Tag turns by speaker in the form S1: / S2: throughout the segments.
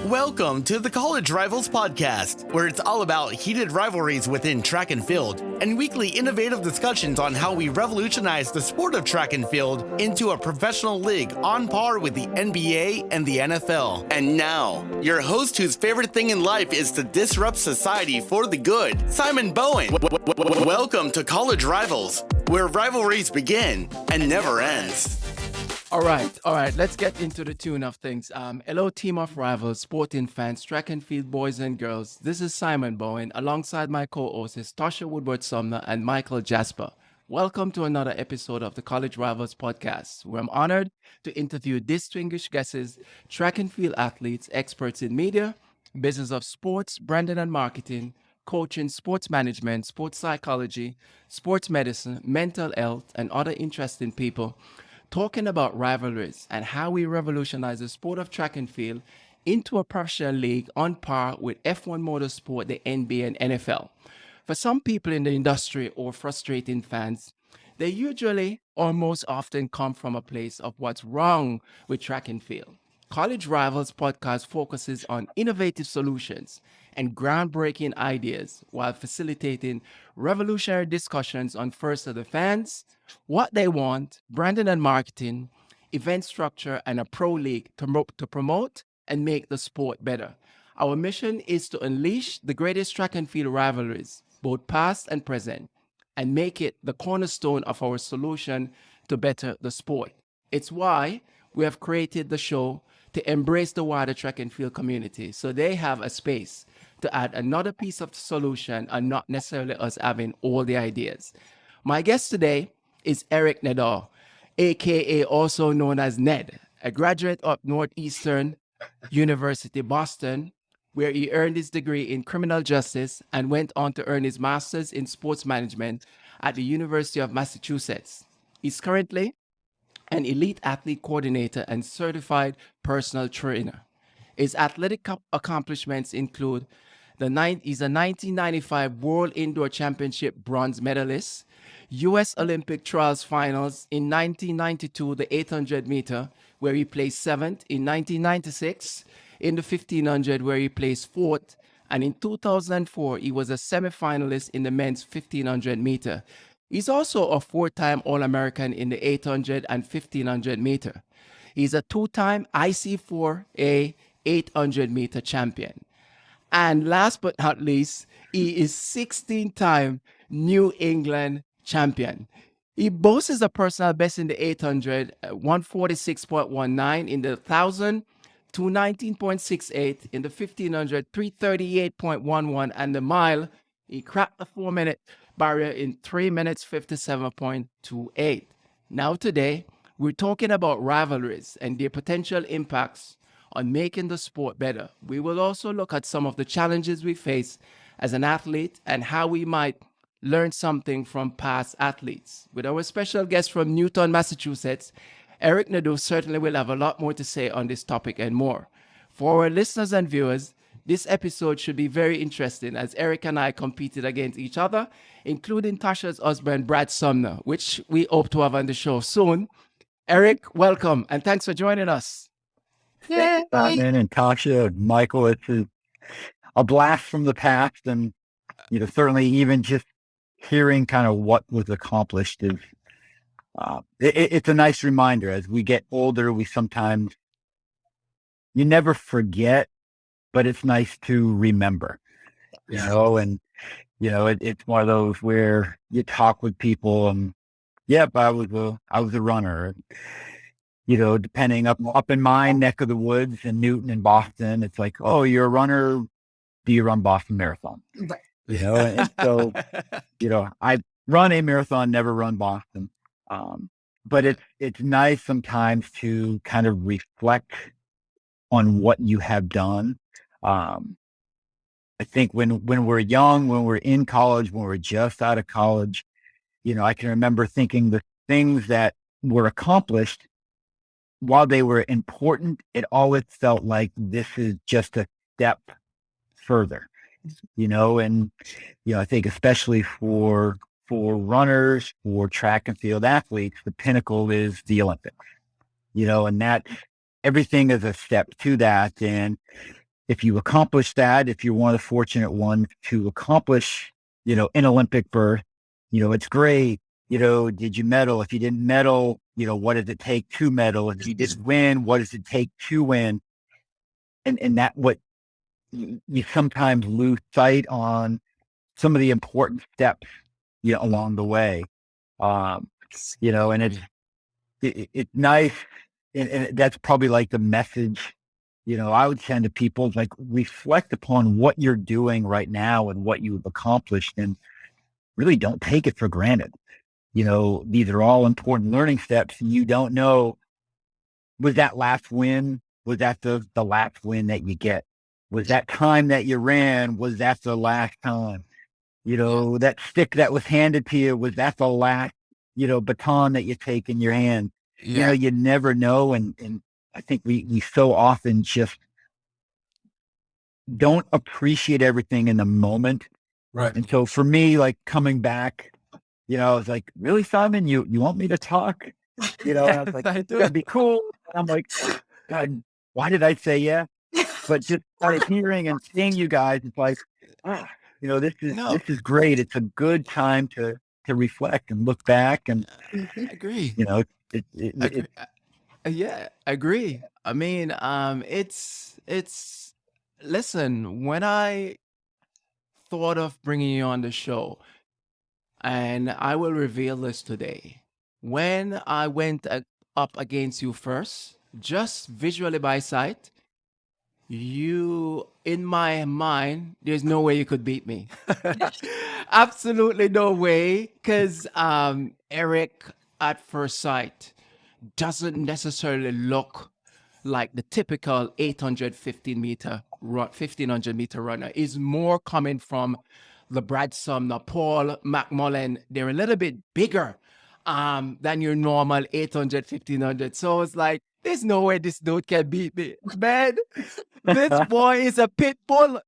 S1: Welcome to the College Rivals Podcast, where it's all about heated rivalries within track and field and weekly innovative discussions on how we revolutionize the sport of track and field into a professional league on par with the NBA and the NFL. And now, your host whose favorite thing in life is to disrupt society for the good, Simon Bowen. Welcome to College Rivals, where rivalries begin and never ends.
S2: All right. Let's get into the tune of things. Hello, team of rivals, sporting fans, track and field boys and girls. This is Simon Bowen, alongside my co-hosts Tasha Woodward-Sumner and Michael Jasper. Welcome to another episode of the College Rivals Podcast, where I'm honored to interview distinguished guests, track and field athletes, experts in media, business of sports, branding and marketing, coaching, sports management, sports psychology, sports medicine, mental health, and other interesting people, talking about rivalries and how we revolutionize the sport of track and field into a professional league on par with F1 motorsport, the NBA and NFL. For some people in the industry or frustrating fans, they usually or most often come from a place of what's wrong with track and field. College Rivals podcast focuses on innovative solutions and groundbreaking ideas while facilitating revolutionary discussions on first of the fans, what they want, branding and marketing, event structure, and a pro league to promote and make the sport better. Our mission is to unleash the greatest track and field rivalries, both past and present, and make it the cornerstone of our solution to better the sport. It's why we have created the show to embrace the wider track and field community, so they have a space to add another piece of the solution and not necessarily us having all the ideas. My guest today is Erik Nedeau, aka also known as Ned, a graduate of Northeastern University, Boston, where he earned his degree in criminal justice and went on to earn his master's in sports management at the University of Massachusetts. He's currently an elite athlete coordinator and certified personal trainer. His athletic accomplishments include he's a 1995 World Indoor Championship bronze medalist, U.S. Olympic Trials Finals in 1992, the 800 meter, where he placed 7th, in 1996, in the 1500, where he placed 4th, and in 2004, he was a semifinalist in the men's 1500 meter. He's also a 4-time All-American in the 800 and 1500 meter. He's a 2-time IC4A 800 meter champion. And last but not least, he is 16-time New England champion. He boasts a personal best in the 800, 146.19, in the 1,000, 219.68, in the 1,500, 338.11, and the mile, he cracked the 4-minute barrier in 3 minutes, 57.28. Now today, we're talking about rivalries and their potential impacts on making the sport better. We will also look at some of the challenges we face as an athlete and how we might learn something from past athletes. With our special guest from Newton, Massachusetts, Erik Nedeau certainly will have a lot more to say on this topic and more. For our listeners and viewers, this episode should be very interesting as Erik and I competed against each other, including Tasha's husband, Brad Sumner, which we hope to have on the show soon. Erik, welcome, and thanks for joining us.
S3: Yeah, Simon and Tasha, Michael, it's a blast from the past, and certainly even just hearing kind of what was accomplished is it's a nice reminder. As we get older, you never forget, but it's nice to remember, and it's one of those where you talk with people and I was a runner. Depending up in my neck of the woods in Newton and Boston, it's like, oh, you're a runner. Do you run Boston Marathon? And so, I run a marathon, never run Boston. But it's nice sometimes to kind of reflect on what you have done. I think when we're young, when we're in college, when we're just out of college, I can remember thinking the things that were accomplished, while they were important, it always felt like this is just a step further, and, I think especially for runners, for track and field athletes, the pinnacle is the Olympics, and that everything is a step to that. And if you accomplish that, if you're one of the fortunate ones to accomplish, an Olympic berth, it's great. Did you medal? If you didn't medal, what does it take to medal? If you didn't win, what does it take to win? And that what you sometimes lose sight on some of the important steps, along the way. And it's nice. And that's probably like the message, I would send to people, like, reflect upon what you're doing right now and what you've accomplished, and really don't take it for granted. These are all important learning steps. And you don't know, was that last win? Was that the last win that you get? Was that time that you ran? Was that the last time? That stick that was handed to you, was that the last, baton that you take in your hand?
S2: Yeah.
S3: You never know. And I think we so often just don't appreciate everything in the moment.
S4: Right.
S3: And so for me, like, coming back, I was like, really, Simon, you want me to talk? And I was like, that'd be cool. And I'm like, God, why did I say yeah? But just by hearing and seeing you guys, it's like, this is great. It's a good time to reflect and look back. And
S2: I agree. Yeah, I agree. I mean, it's listen, when I thought of bringing you on the show, and I will reveal this today, when I went up against you first, just visually by sight, you, in my mind, there's no way you could beat me. Absolutely no way. Because Erik, at first sight, doesn't necessarily look like the typical 1500 meter runner. Is more coming from the Brad Sumner, Paul McMullen. They're a little bit bigger than your normal 800, 1500. So it's like, there's no way this dude can beat me. Man, this boy is a pit bull.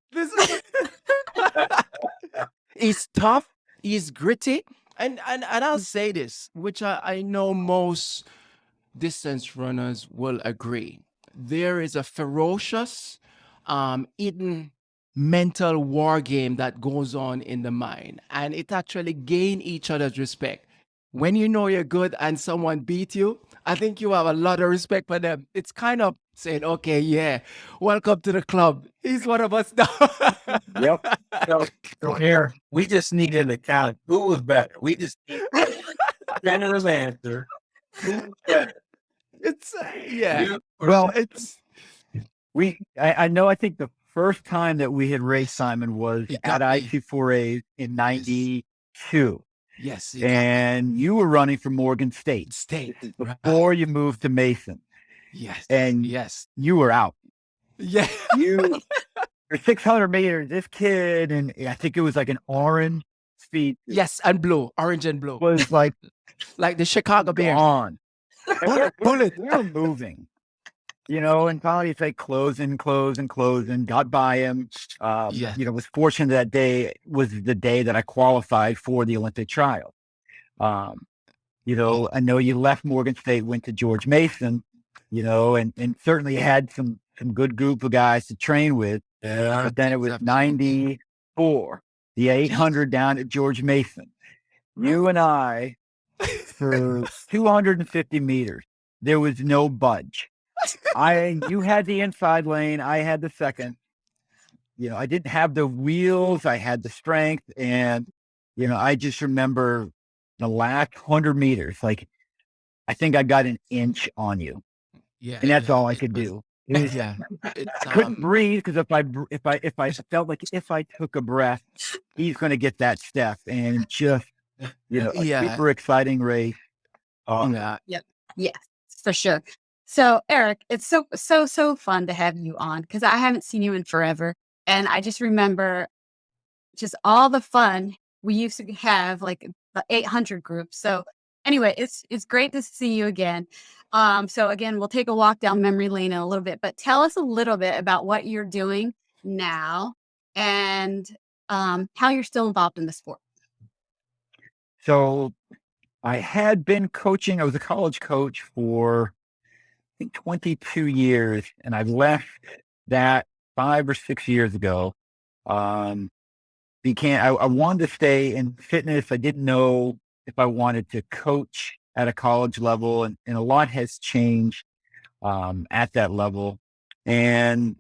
S2: He's tough. He's gritty. And I'll say this, which I know most distance runners will agree. There is a ferocious, hidden mental war game that goes on in the mind. And it actually gain each other's respect. When you know you're good and someone beat you, I think you have a lot of respect for them. It's kind of saying, okay, yeah, welcome to the club. He's one of us now.
S3: Yep.
S4: So here, we just needed an account. Who was better? We just need a generous answer. Who was better?
S2: It's, yeah.
S4: You or
S3: Well,
S2: It's,
S3: I know, I think the first time that we had raced, Simon, was
S2: You got
S3: at
S2: me.
S3: IC4A in 92.
S2: yes.
S3: And you were running for Morgan State
S2: State.
S3: before you moved to Mason,
S2: Yes.
S3: and
S2: Yes.
S3: you were out.
S2: Yeah.
S3: You for 600 meters, this kid, and I think it was like an orange speed,
S2: Yes. And blue. Orange and blue.
S3: was like
S2: Like the Chicago Bears.
S3: gone.
S2: Bullet.
S3: We're moving, and finally it's like closing, got by him.
S2: Yeah.
S3: Was fortunate that day was the day that I qualified for the Olympic trial. I know you left Morgan State, went to George Mason, and certainly had some good group of guys to train with.
S4: Yeah.
S3: But then it was
S2: Absolutely.
S3: 94, the 800 down at George Mason. You and I, for 250 meters, there was no budge. You had the inside lane, I had the second. I didn't have the wheels, I had the strength, and I just remember the last 100 meters, like, I think I got an inch on you,
S2: Yeah.
S3: and that's all I
S2: It
S3: could
S2: was-
S3: do. It was,
S2: Yeah. It's,
S3: I couldn't breathe, because if I felt like if I took a breath, he's going to get that step, and just a
S2: Yeah.
S3: super exciting race.
S2: Yeah.
S5: Yes, for sure. So, Erik, it's so fun to have you on, because I haven't seen you in forever. And I just remember just all the fun we used to have, like the 800 group. So anyway, it's great to see you again. So again, we'll take a walk down memory lane in a little bit, but tell us a little bit about what you're doing now and how you're still involved in the sport.
S3: So I had been coaching. I was a college coach for, I think, 22 years, and I left that 5 or 6 years ago, I wanted to stay in fitness. I didn't know if I wanted to coach at a college level, and a lot has changed at that level. And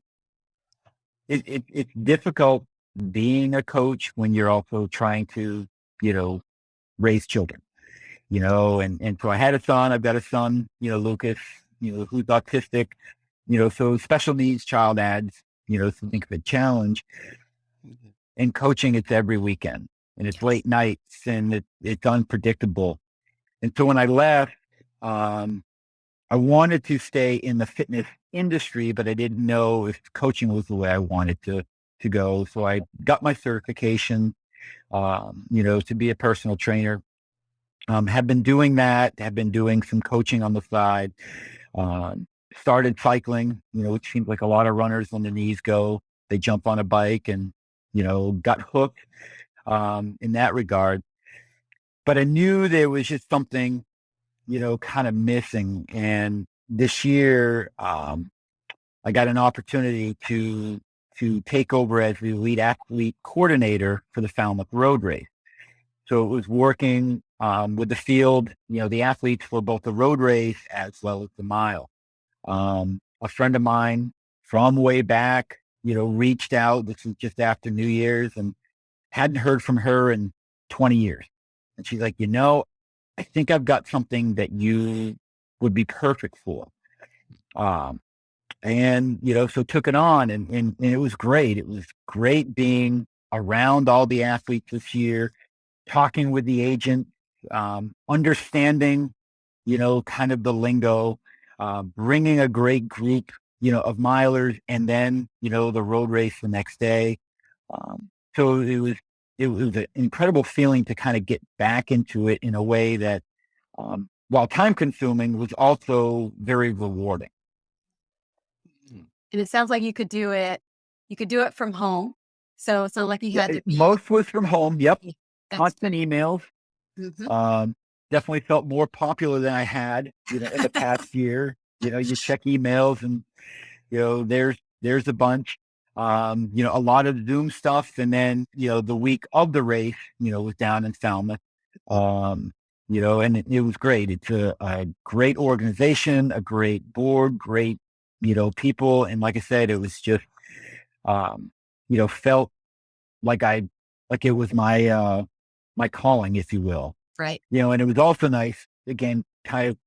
S3: it's difficult being a coach when you're also trying to, raise children, and so I had a son. I've got a son, Lucas, who's autistic, so special needs child adds, something of a challenge. And coaching, it's every weekend, and it's late nights, and it's unpredictable. And so when I left, I wanted to stay in the fitness industry, but I didn't know if coaching was the way I wanted to go. So I got my certification, to be a personal trainer. Have been doing that, have been doing some coaching on the side, started cycling, which seems like a lot of runners when the knees go, they jump on a bike and, got hooked in that regard. But I knew there was just something, kind of missing. And this year, I got an opportunity to take over as the lead athlete coordinator for the Falmouth Road Race. So it was working with the field, the athletes for both the road race as well as the mile. A friend of mine from way back, reached out. This was just after New Year's, and hadn't heard from her in 20 years. And she's like, I think I've got something that you would be perfect for. And, so took it on, and it was great. It was great being around all the athletes this year, talking with the agent, understanding, kind of the lingo, bringing a great group, of milers, and then, the road race the next day. So it was an incredible feeling to kind of get back into it in a way that, while time consuming, was also very rewarding.
S5: And it sounds like you could do it from home. So it's not like you had to be.
S3: Most was from home. Yep.
S5: That's
S3: Constant emails. Definitely felt more popular than I had, in the past year. You check emails and, there's a bunch. A lot of Zoom stuff. And then, the week of the race, was down in Falmouth. And it was great. It's a great organization, a great board, great, people. And like I said, it was just, felt like it was my calling, if you will.
S5: right.
S3: And it was also nice, again, kind of,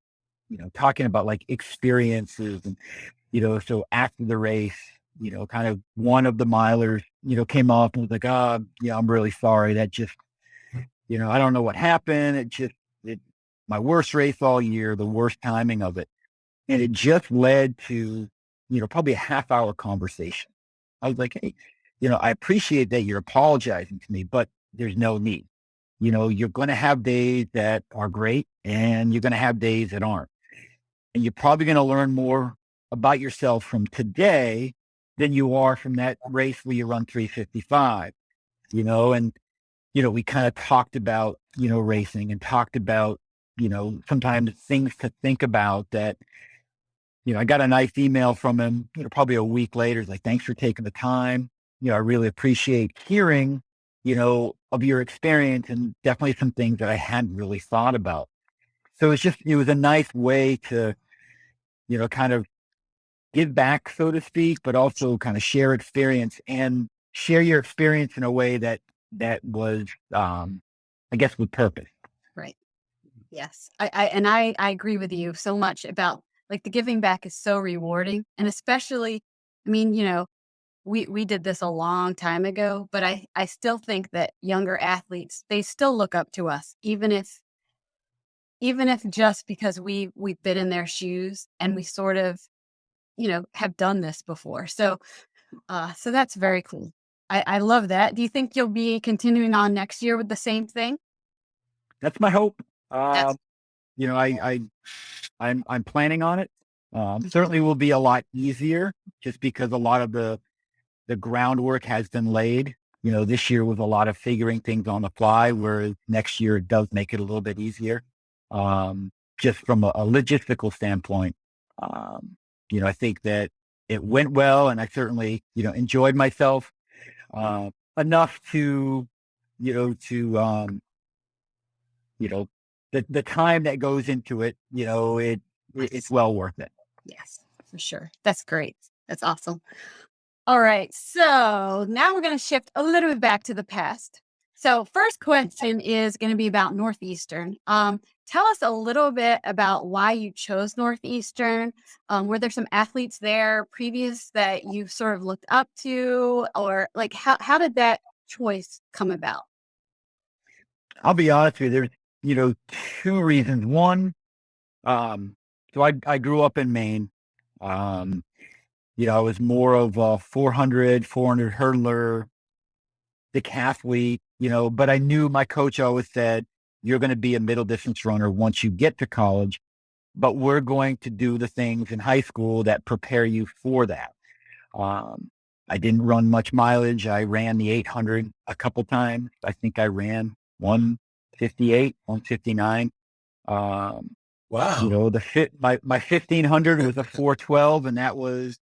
S3: talking about like experiences and, so after the race, kind of one of the milers, came off and was like, I'm really sorry. That just, I don't know what happened. My worst race all year, the worst timing of it. And it just led to, probably a half-hour conversation. I was like, hey, I appreciate that you're apologizing to me, but there's no need. You're going to have days that are great, and you're going to have days that aren't. And you're probably going to learn more about yourself from today than you are from that race where you run 3:55, and, we kind of talked about, racing, and talked about, sometimes things to think about that, I got a nice email from him, probably a week later. It's like, thanks for taking the time. I really appreciate hearing, of your experience, and definitely some things that I hadn't really thought about. So it was a nice way to, kind of give back, so to speak, but also kind of share experience, and share your experience in a way that was, I guess, with purpose.
S5: Right. Yes. I agree with you so much about, like, the giving back is so rewarding. And especially, I mean, we did this a long time ago, but I still think that younger athletes, they still look up to us, even if just because we've been in their shoes, and we sort of, have done this before. So that's very cool. I love that. Do you think you'll be continuing on next year with the same thing?
S3: That's my hope.
S5: That's
S3: I'm planning on it. Certainly will be a lot easier, just because a lot of the groundwork has been laid. This year was a lot of figuring things on the fly, whereas next year it does make it a little bit easier. Just from a logistical standpoint, I think that it went well, and I certainly, enjoyed myself enough to, the time that goes into it, it's well worth it.
S5: Yes, for sure. That's great. That's awesome. All right. So now we're going to shift a little bit back to the past. So first question is going to be about Northeastern. Tell us a little bit about why you chose Northeastern. Were there some athletes there previous that you sort of looked up to, or like how did that choice come about?
S3: I'll be honest with you. There's, two reasons. One, so I grew up in Maine. I was more of a 400 hurdler, decathlete, but I knew my coach always said, you're going to be a middle distance runner once you get to college, but we're going to do the things in high school that prepare you for that. I didn't run much mileage. I ran the 800 a couple times. I think I ran 158, 159.
S4: Wow.
S3: My 1500 was a 412, and that was,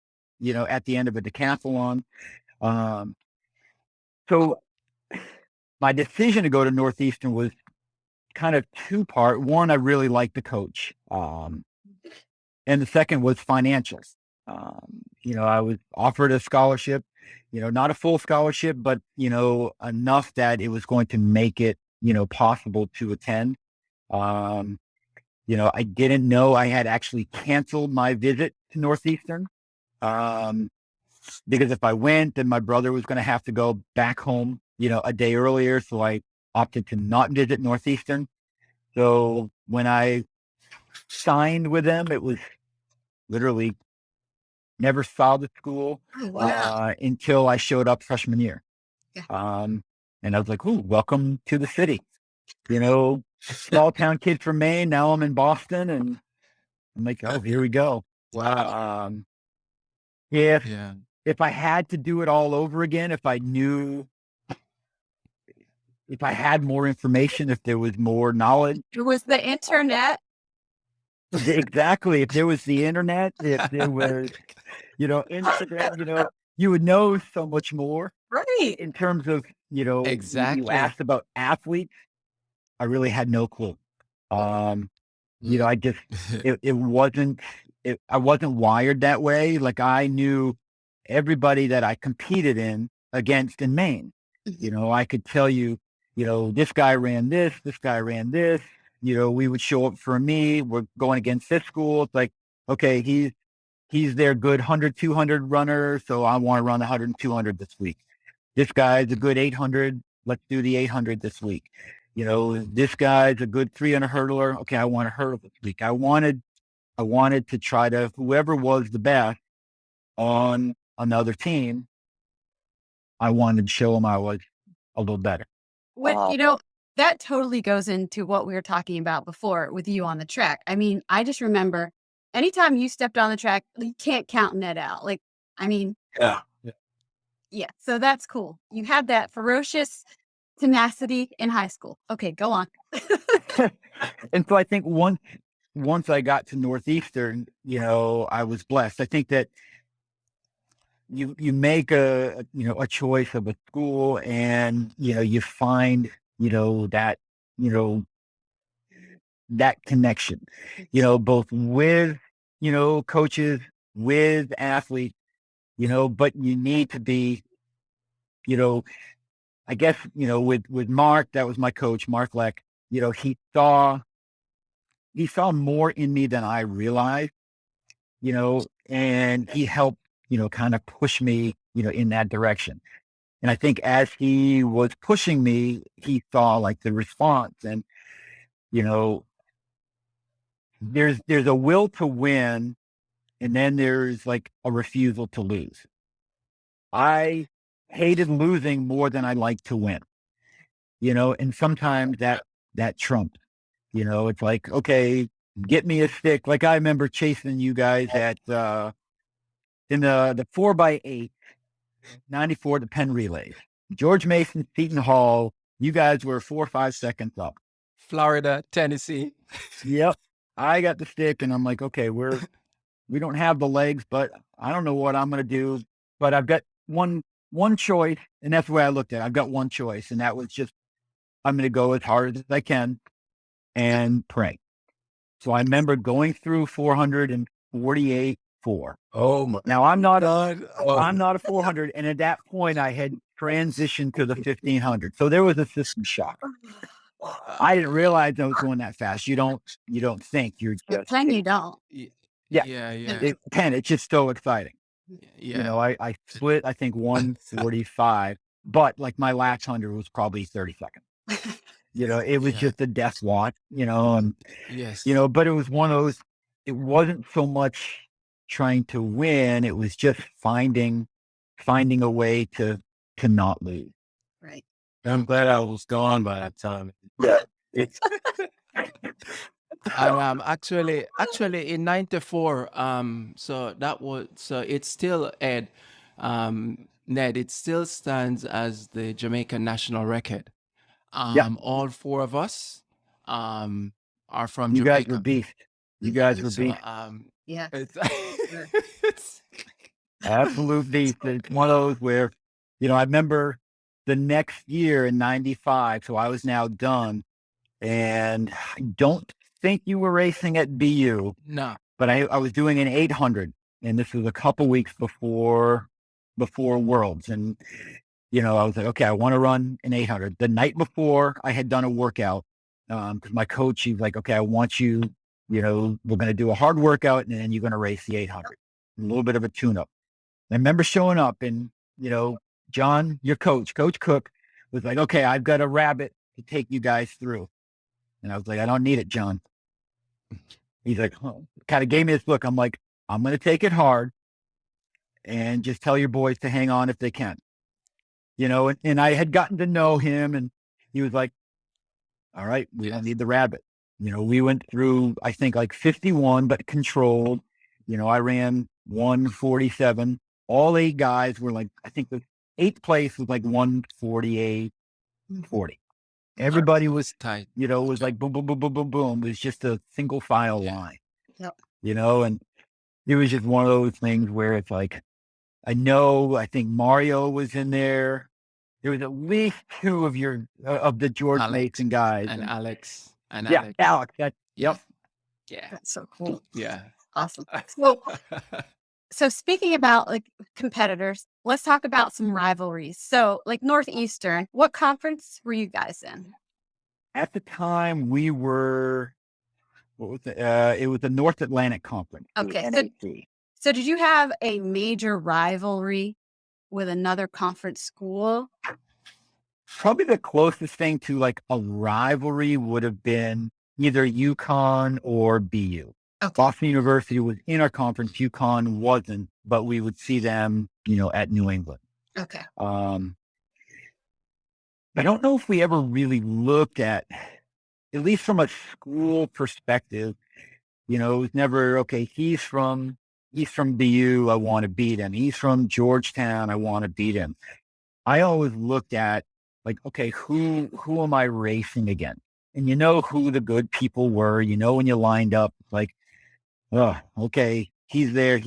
S3: at the end of a decathlon. So my decision to go to Northeastern was kind of two-part. One, I really liked the coach. And the second was financials. I was offered a scholarship, not a full scholarship, but, enough that it was going to make it, possible to attend. I didn't know I had actually canceled my visit to Northeastern. Because if I went, then my brother was going to have to go back home, a day earlier. So I opted to not visit Northeastern. So when I signed with them, it was literally never saw the school until I showed up freshman year.
S5: Yeah.
S3: And I was like, "Ooh, welcome to the city." Small town kid from Maine. Now I'm in Boston, and I'm like, "Oh, here we go."
S4: Wow.
S3: If I had to do it all over again, if I had more information, if there was more knowledge.
S5: It was the internet.
S3: Exactly. If there was the internet, if there was, Instagram, you would know so much more.
S5: Right.
S3: In terms of,
S2: Exactly.
S3: you asked about athletes, I really had no clue. I just, I wasn't wired that way. Like I knew everybody that I competed against in Maine. I could tell you, this guy ran this guy ran this, we would show up for me. We're going against this school. It's like, okay, he's their good 100, 200 runner. So I want to run 100 and 200 this week. This guy's a good 800. Let's do the 800 this week. This guy's a good 300 hurdler. Okay, I want to hurdle this week. I wanted to try to, whoever was the best on another team, I wanted to show them I was a little better.
S5: That totally goes into what we were talking about before with you on the track. I mean, I just remember anytime you stepped on the track, you can't count Ned out. Like, I mean, yeah. So that's cool. You had that ferocious tenacity in high school. Okay, go on.
S3: And so I think once I got to Northeastern, I was blessed. I think that you make a choice of a school, and you find that that connection, both with coaches, with athletes, but you need to be, I guess, with Mark, that was my coach, Mark Leck. He saw more in me than I realized, and he helped kind of push me in that direction. And I think as he was pushing me, he saw like the response, and there's a will to win, and then there's like a refusal to lose. I hated losing more than I liked to win, and sometimes that trumped. It's like, okay, get me a stick. Like I remember chasing you guys at in the 4x8 94, the Penn relays. George Mason, Seton Hall, you guys were 4 or 5 seconds up.
S2: Florida, Tennessee.
S3: Yep. I got the stick, and I'm like, okay, We don't have the legs, but I don't know what I'm going to do. But I've got one choice, and that's the way I looked at it. I've got one choice, and that was just I'm going to go as hard as I can and pray. So I remember going through 448.4.
S4: Oh my
S3: Now I'm not
S4: God. Oh,
S3: I'm not a 400, and at that point I had transitioned to the 1500. So there was a system shock. I didn't realize I was going that fast. You don't think you're
S5: But
S3: just
S5: then you don't.
S2: Y-
S3: Yeah.
S2: Yeah.
S3: it's just so exciting.
S2: Yeah.
S3: You know, I split I think 145, but like my last 100 was probably 30 seconds. You know, it was
S2: Yeah.
S3: just a death watch. You know, and
S2: Yes.
S3: you know, but it was one of those. It wasn't so much trying to win; it was just finding a way to not lose.
S5: Right.
S4: I'm glad I was gone by that time.
S3: Yeah, it's
S2: And actually in '94, so it's still Ed, Ned, it still stands as the Jamaican national record.
S3: Yeah.
S2: All four of us are from
S3: you guys
S2: Jamaica.
S3: were beast. You guys were
S2: So
S3: beast.
S5: Yeah.
S2: it's
S3: Absolute beast. It's one of those where, you know, I remember the next year in '95. So I was now done, and I don't think you were racing at BU.
S2: no.
S3: But I was doing an 800, and this was a couple weeks before Worlds. And, you know, I was like, okay, I want to run an 800. The night before, I had done a workout because my coach, he's like, okay, I want you, you know, we're going to do a hard workout, and then you're going to race the 800. A little bit of a tune-up. I remember showing up, and, you know, John, your coach, Coach Cook, was like, okay, I've got a rabbit to take you guys through. And I was like, I don't need it, John. He's like, huh. Kind of gave me this look. I'm like, I'm going to take it hard and just tell your boys to hang on if they can. You know, and I had gotten to know him, and he was like, all right, we don't need the rabbit. You know, we went through, I think, like 51, but controlled. You know, I ran 147. All 8 guys were like, I think the 8th place was like 148.40. Everybody was,
S2: tight.
S3: you know, was like boom, boom, boom, boom, boom, boom. It was just a single file line.
S5: Yep.
S3: You know, and it was just one of those things where it's like, I think Mario was in there. There was at least 2 of the George
S2: Alex
S3: Mason guys.
S2: And Alex. And
S3: Yeah, Alex. Yep.
S2: Yeah.
S5: That's so cool.
S2: Yeah.
S5: Awesome. So speaking about like competitors, let's talk about some rivalries. So like Northeastern, what conference were you guys in?
S3: At the time, we were, what was it? It was the North Atlantic Conference.
S5: Okay,
S3: NAC.
S5: So did you have a major rivalry with another conference school?
S3: Probably the closest thing to like a rivalry would have been either UConn or BU.
S5: Okay.
S3: Boston University was in our conference. UConn wasn't, but we would see them, you know, at New England.
S5: Okay.
S3: I don't know if we ever really looked at least from a school perspective, you know, it was never, okay, he's from BU, I want to beat him. He's from Georgetown, I want to beat him. I always looked at like, okay, who am I racing against? And you know who the good people were, you know, when you lined up, like, oh, okay, he's there.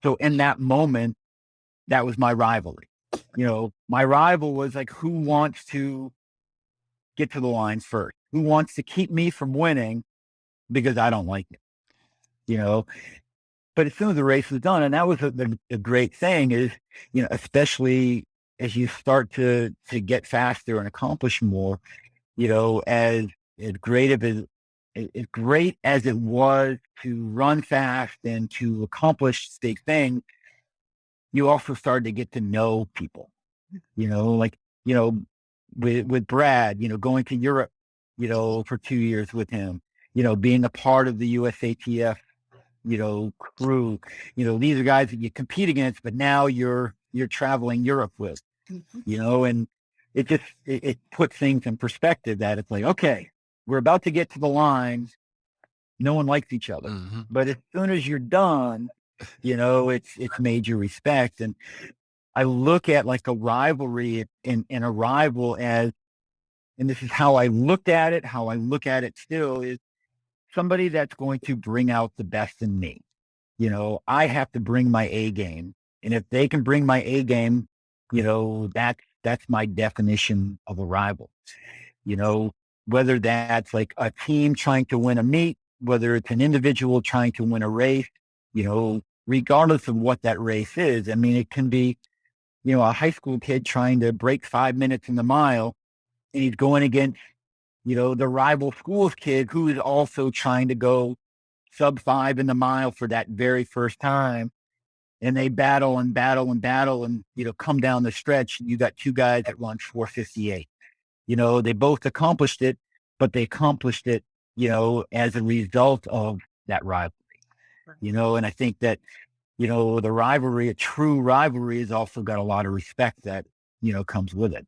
S3: So in that moment, that was my rivalry. You know, my rival was like, who wants to get to the lines first? Who wants to keep me from winning because I don't like it? You know, but as soon as the race was done, and that was a great thing is, you know, especially as you start to get faster and accomplish more, you know, as great as it was to run fast and to accomplish big things, you also started to get to know people, you know, like, you know, with Brad, you know, going to Europe, you know, for 2 years with him, you know, being a part of the USATF, you know, crew, you know, these are guys that you compete against, but now you're traveling Europe with, you know, and it just, it puts things in perspective that it's like, okay, we're about to get to the line. No one likes each other, but as soon as you're done, you know, it's major respect. And I look at like a rivalry and a rival as, and this is how I looked at it, how I look at it still is somebody that's going to bring out the best in me. I have to bring my A game. And if they can bring my A game, that's my definition of a rival. Whether that's like a team trying to win a meet, whether it's an individual trying to win a race, regardless of what that race is. I mean, it can be, a high school kid trying to break 5 minutes in the mile, and he's going against, the rival school's kid who is also trying to go sub 5 in the mile for that very first time. And they battle and battle and battle and, come down the stretch. And you got two guys that run 4:58. They both accomplished it, but they accomplished it, as a result of that rivalry, and I think that, the rivalry, a true rivalry, has also got a lot of respect that, comes with it.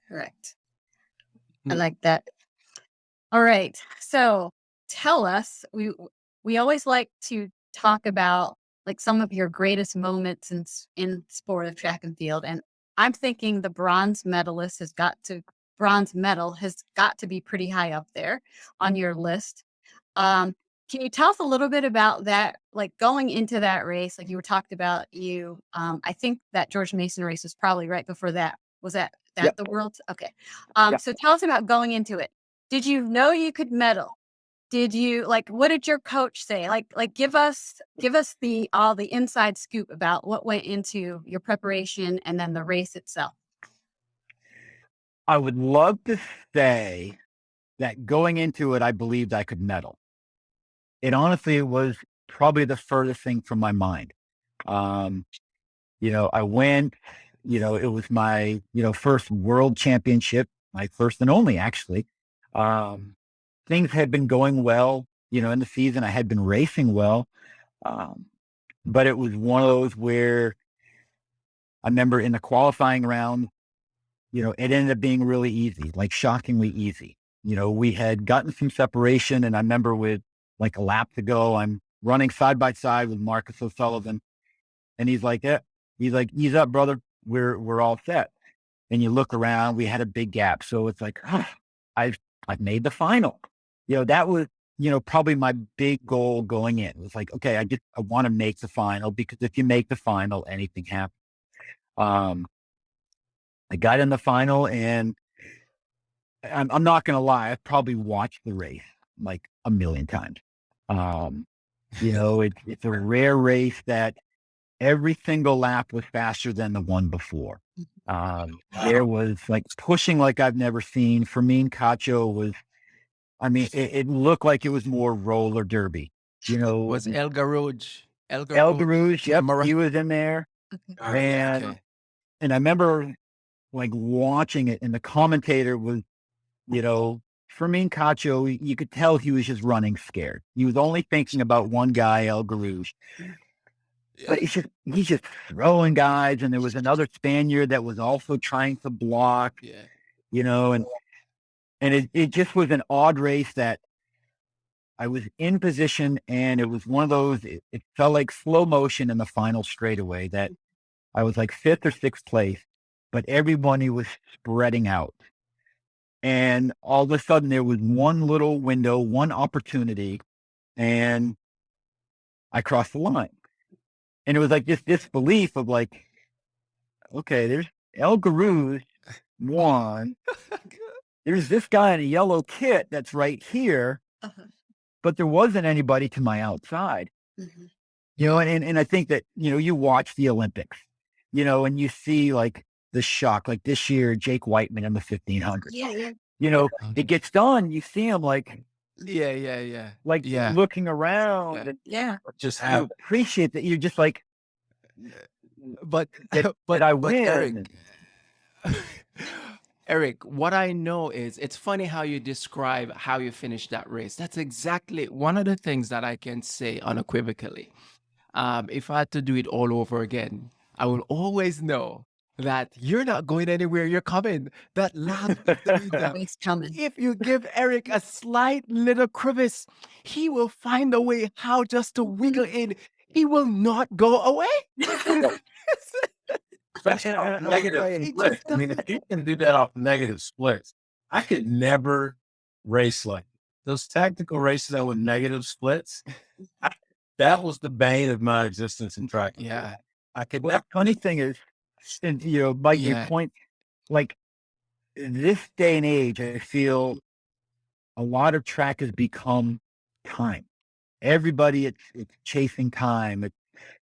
S5: Correct. I like that. All right. So tell us, we always like to talk about like some of your greatest moments in sport of track and field. And I'm thinking the bronze medal has got to be pretty high up there on your list. Can you tell us a little bit about that? Like going into that race, like you were talked about I think that George Mason race was probably right before that. Was that
S3: Yep.
S5: the world? Okay.
S3: Yep.
S5: So tell us about going into it. Did you know you could medal? Did you what did your coach say? Like give us all the inside scoop about what went into your preparation and then the race itself.
S3: I would love to say that going into it, I believed I could medal. It honestly was probably the furthest thing from my mind. I went, it was my, first world championship, my first and only actually. Things had been going well, in the season. I had been racing well. But it was one of those where I remember in the qualifying round, it ended up being really easy, like shockingly easy. We had gotten some separation, and I remember with like a lap to go, I'm running side by side with Marcus O'Sullivan, and he's like, ease up, brother. We're all set. And you look around, we had a big gap. So it's like, I've made the final. That was, probably my big goal going in. It was like, okay, I want to make the final, because if you make the final, anything happens. I got in the final, and I'm not going to lie, I've probably watched the race like a million times. It's a rare race that every single lap was faster than the one before. There was like pushing like I've never seen. Fermin Cacho was, it looked like it was more roller derby.
S2: Was El Garouge.
S3: El Garouge, yep, he was in there.
S5: Okay.
S3: And I remember like watching it, and the commentator was, Fermin Cacho, you could tell he was just running scared. He was only thinking about one guy, El Garouge. But he's just throwing guys, and there was another Spaniard that was also trying to block. And it just was an odd race that I was in position, and it was one of those, it felt like slow motion in the final straightaway, that I was like 5th or 6th place, but everybody was spreading out. And all of a sudden there was one little window, one opportunity, and I crossed the line. And it was like this disbelief of like, okay, there's El Garouge won. There's this guy in a yellow kit that's right here, but there wasn't anybody to my outside. And I think that, you watch the Olympics, and you see like the shock, like this year, Jake Whiteman in the 1500. It gets done. You see him like, looking around.
S5: Yeah.
S4: Just
S3: You
S4: have
S3: appreciate that. You're just like,
S2: But
S3: but I win.
S2: Erik, what I know is it's funny how you describe how you finished that race. That's exactly one of the things that I can say unequivocally. If I had to do it all over again, I will always know that you're not going anywhere. You're coming. That last
S5: Always coming.
S2: if you give Erik a slight little crevice, he will find a way how just to wiggle in. He will not go away.
S4: especially off negative splits. If you can do that off negative splits, I could never race like those tactical races that were negative splits, that was the bane of my existence in track.
S2: Yeah.
S4: I could
S3: Well, the funny thing is, and Mike, your
S2: Yeah.
S3: point, like in this day and age, I feel a lot of track has become time. Everybody, it's chasing time.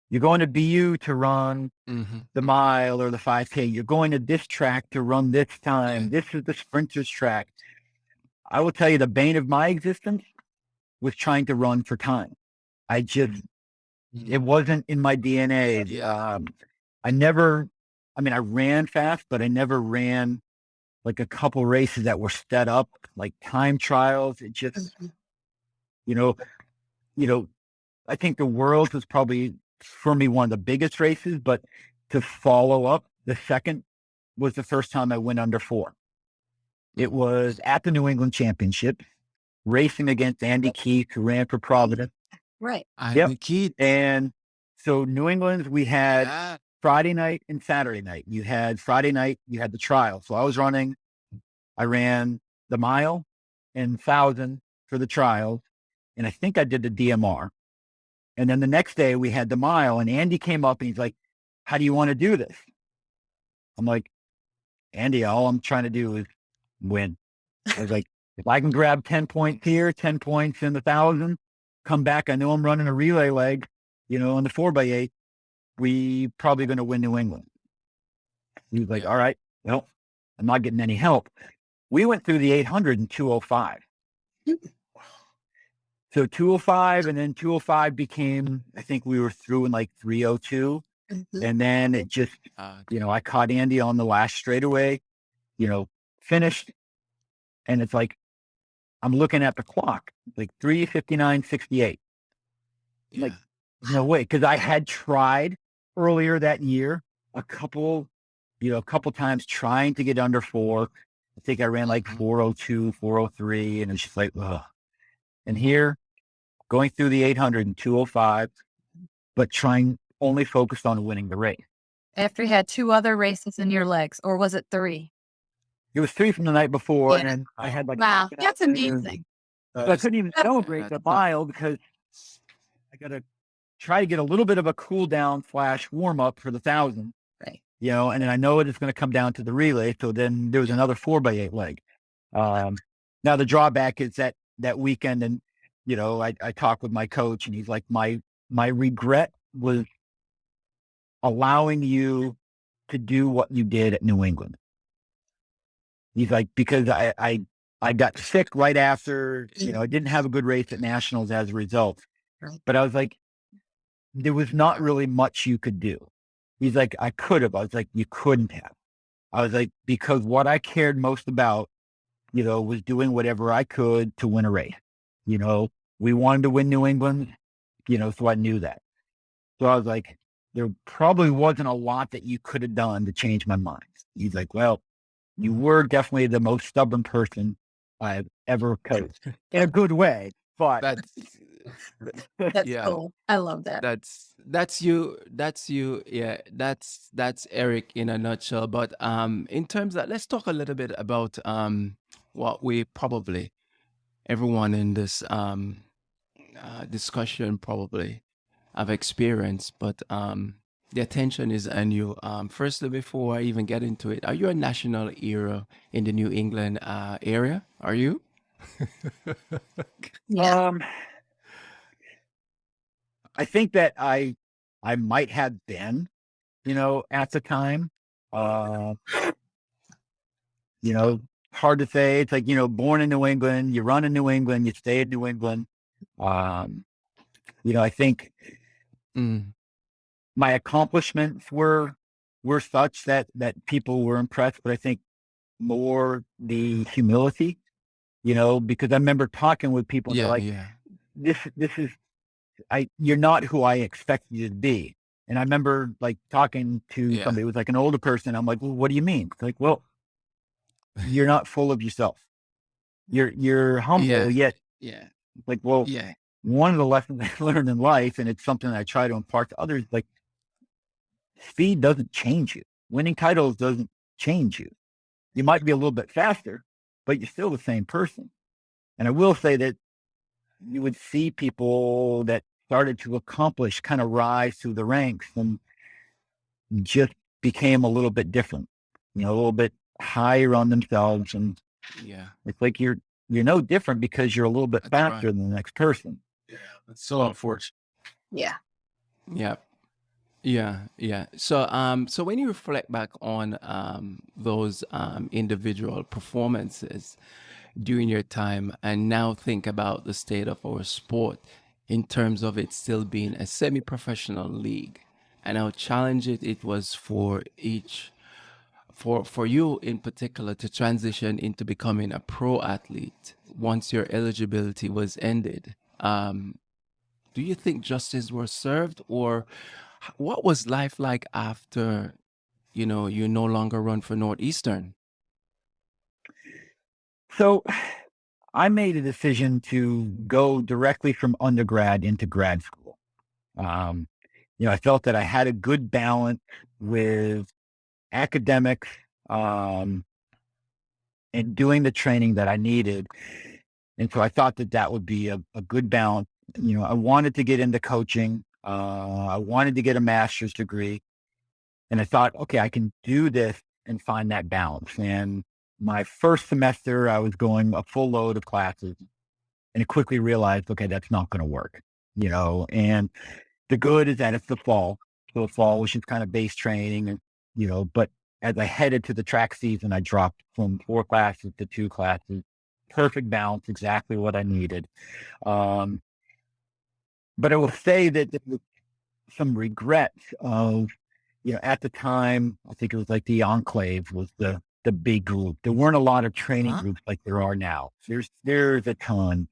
S3: You're going to BU to run the mile or the 5K. You're going to this track to run this time. This is the sprinter's track. I will tell you, the bane of my existence was trying to run for time. It wasn't in my DNA. I ran fast, but I never ran like a couple races that were set up, like time trials. It just, I think the Worlds was probably for me one of the biggest races, but to follow up, the second was the first time I went under 4. It was at the New England Championship, racing against Andy Keith, who ran for Providence.
S5: Right.
S2: The key.
S3: And so New England, we had Friday night and Saturday night. You had Friday night, you had the trial. So I ran the mile and 1,000 for the trials. And I think I did the DMR. And then the next day we had the mile, and Andy came up and he's like, how do you want to do this? I'm like, Andy, all I'm trying to do is win. I was like, if I can grab 10 points here, 10 points in the 1,000, come back, I know I'm running a relay leg, on the 4x8, we probably going to win New England. He was like, all right, well, I'm not getting any help. We went through the 800 in 2:05. So 2:05, and then 2:05 became, I think we were through in like 3:02. And then it just, I caught Andy on the last straightaway, finished. And it's like, I'm looking at the clock, like 3:59:68. Like, no way. Cause I had tried earlier that year a couple times trying to get under 4. I think I ran like 4:02, 4:03, and it's just like, ugh. And here, going through the 800 in 2:05, but trying only focused on winning the race.
S5: After you had 2 other races in your legs, or was it 3?
S3: It was 3 from the night before, and then I had like,
S5: wow, that's amazing.
S3: But I couldn't even celebrate the mile because I got to try to get a little bit of a cool down / warm up for the 1,000.
S5: Right.
S3: And then I know it's going to come down to the relay. So then there was another 4x8 leg. Now the drawback is that weekend, and I talked with my coach, and he's like, my regret was allowing you to do what you did at New England. He's like, because I got sick right after, I didn't have a good race at nationals as a result.
S5: Right.
S3: But I was like, there was not really much you could do. He's like, I could have. I was like, you couldn't have. I was like, because what I cared most about, was doing whatever I could to win a race. We wanted to win New England, so I knew that. So I was like, there probably wasn't a lot that you could have done to change my mind. He's like, well, you were definitely the most stubborn person I've ever coached in a good way, but
S5: That's cool. I love that.
S2: That's you. Yeah, that's Erik in a nutshell. But in terms of, let's talk a little bit about what we probably, everyone in this discussion probably have experienced, but the attention is on you. Firstly, before I even get into it, are you a national hero in the New England area? Are you?
S5: Yeah.
S3: I think that I might have been, at the time. Hard to say. It's like, born in New England, you run in New England, you stay in New England. I think my accomplishments were such that people were impressed, but I think more the humility, because I remember talking with people, and they're like, this is, you're not who I expected you to be. And I remember like talking to somebody who was like an older person. I'm like, well, what do you mean? It's like, well, you're not full of yourself. You're humble, yet like, well, one of the lessons I learned in life, and it's something I try to impart to others, like speed doesn't change you. Winning titles doesn't change you. You might be a little bit faster, but you're still the same person. And I will say that you would see people that started to accomplish kind of rise through the ranks and just became a little bit different, a little bit higher on themselves. And
S2: Yeah,
S3: it's like you're no different because you're a little bit
S2: that's
S3: faster
S2: right.
S3: than the next person.
S4: Yeah, it's so unfortunate.
S5: Yeah.
S2: Yeah. Yeah. So when you reflect back on those individual performances during your time and now think about the state of our sport in terms of it still being a semi-professional league and how challenging it was for you in particular to transition into becoming a pro athlete once your eligibility was ended. Do you think justice was served, or what was life like after, you no longer run for Northeastern?
S3: So I made a decision to go directly from undergrad into grad school. Um, I felt that I had a good balance with academics, um, and doing the training that I needed. And so I thought that that would be a good balance. I wanted to get into coaching. I wanted to get a master's degree. And I thought, okay, I can do this and find that balance. And my first semester, I was going a full load of classes and I quickly realized, okay, that's not going to work, and the good is that it's the fall. So the fall was just kind of base training and, but as I headed to the track season, I dropped from 4 classes to 2 classes, perfect balance, exactly what I needed. Um, but I will say that there was some regrets of, at the time, I think it was like the Enclave was the big group. There weren't a lot of training groups like there are now. There's a ton.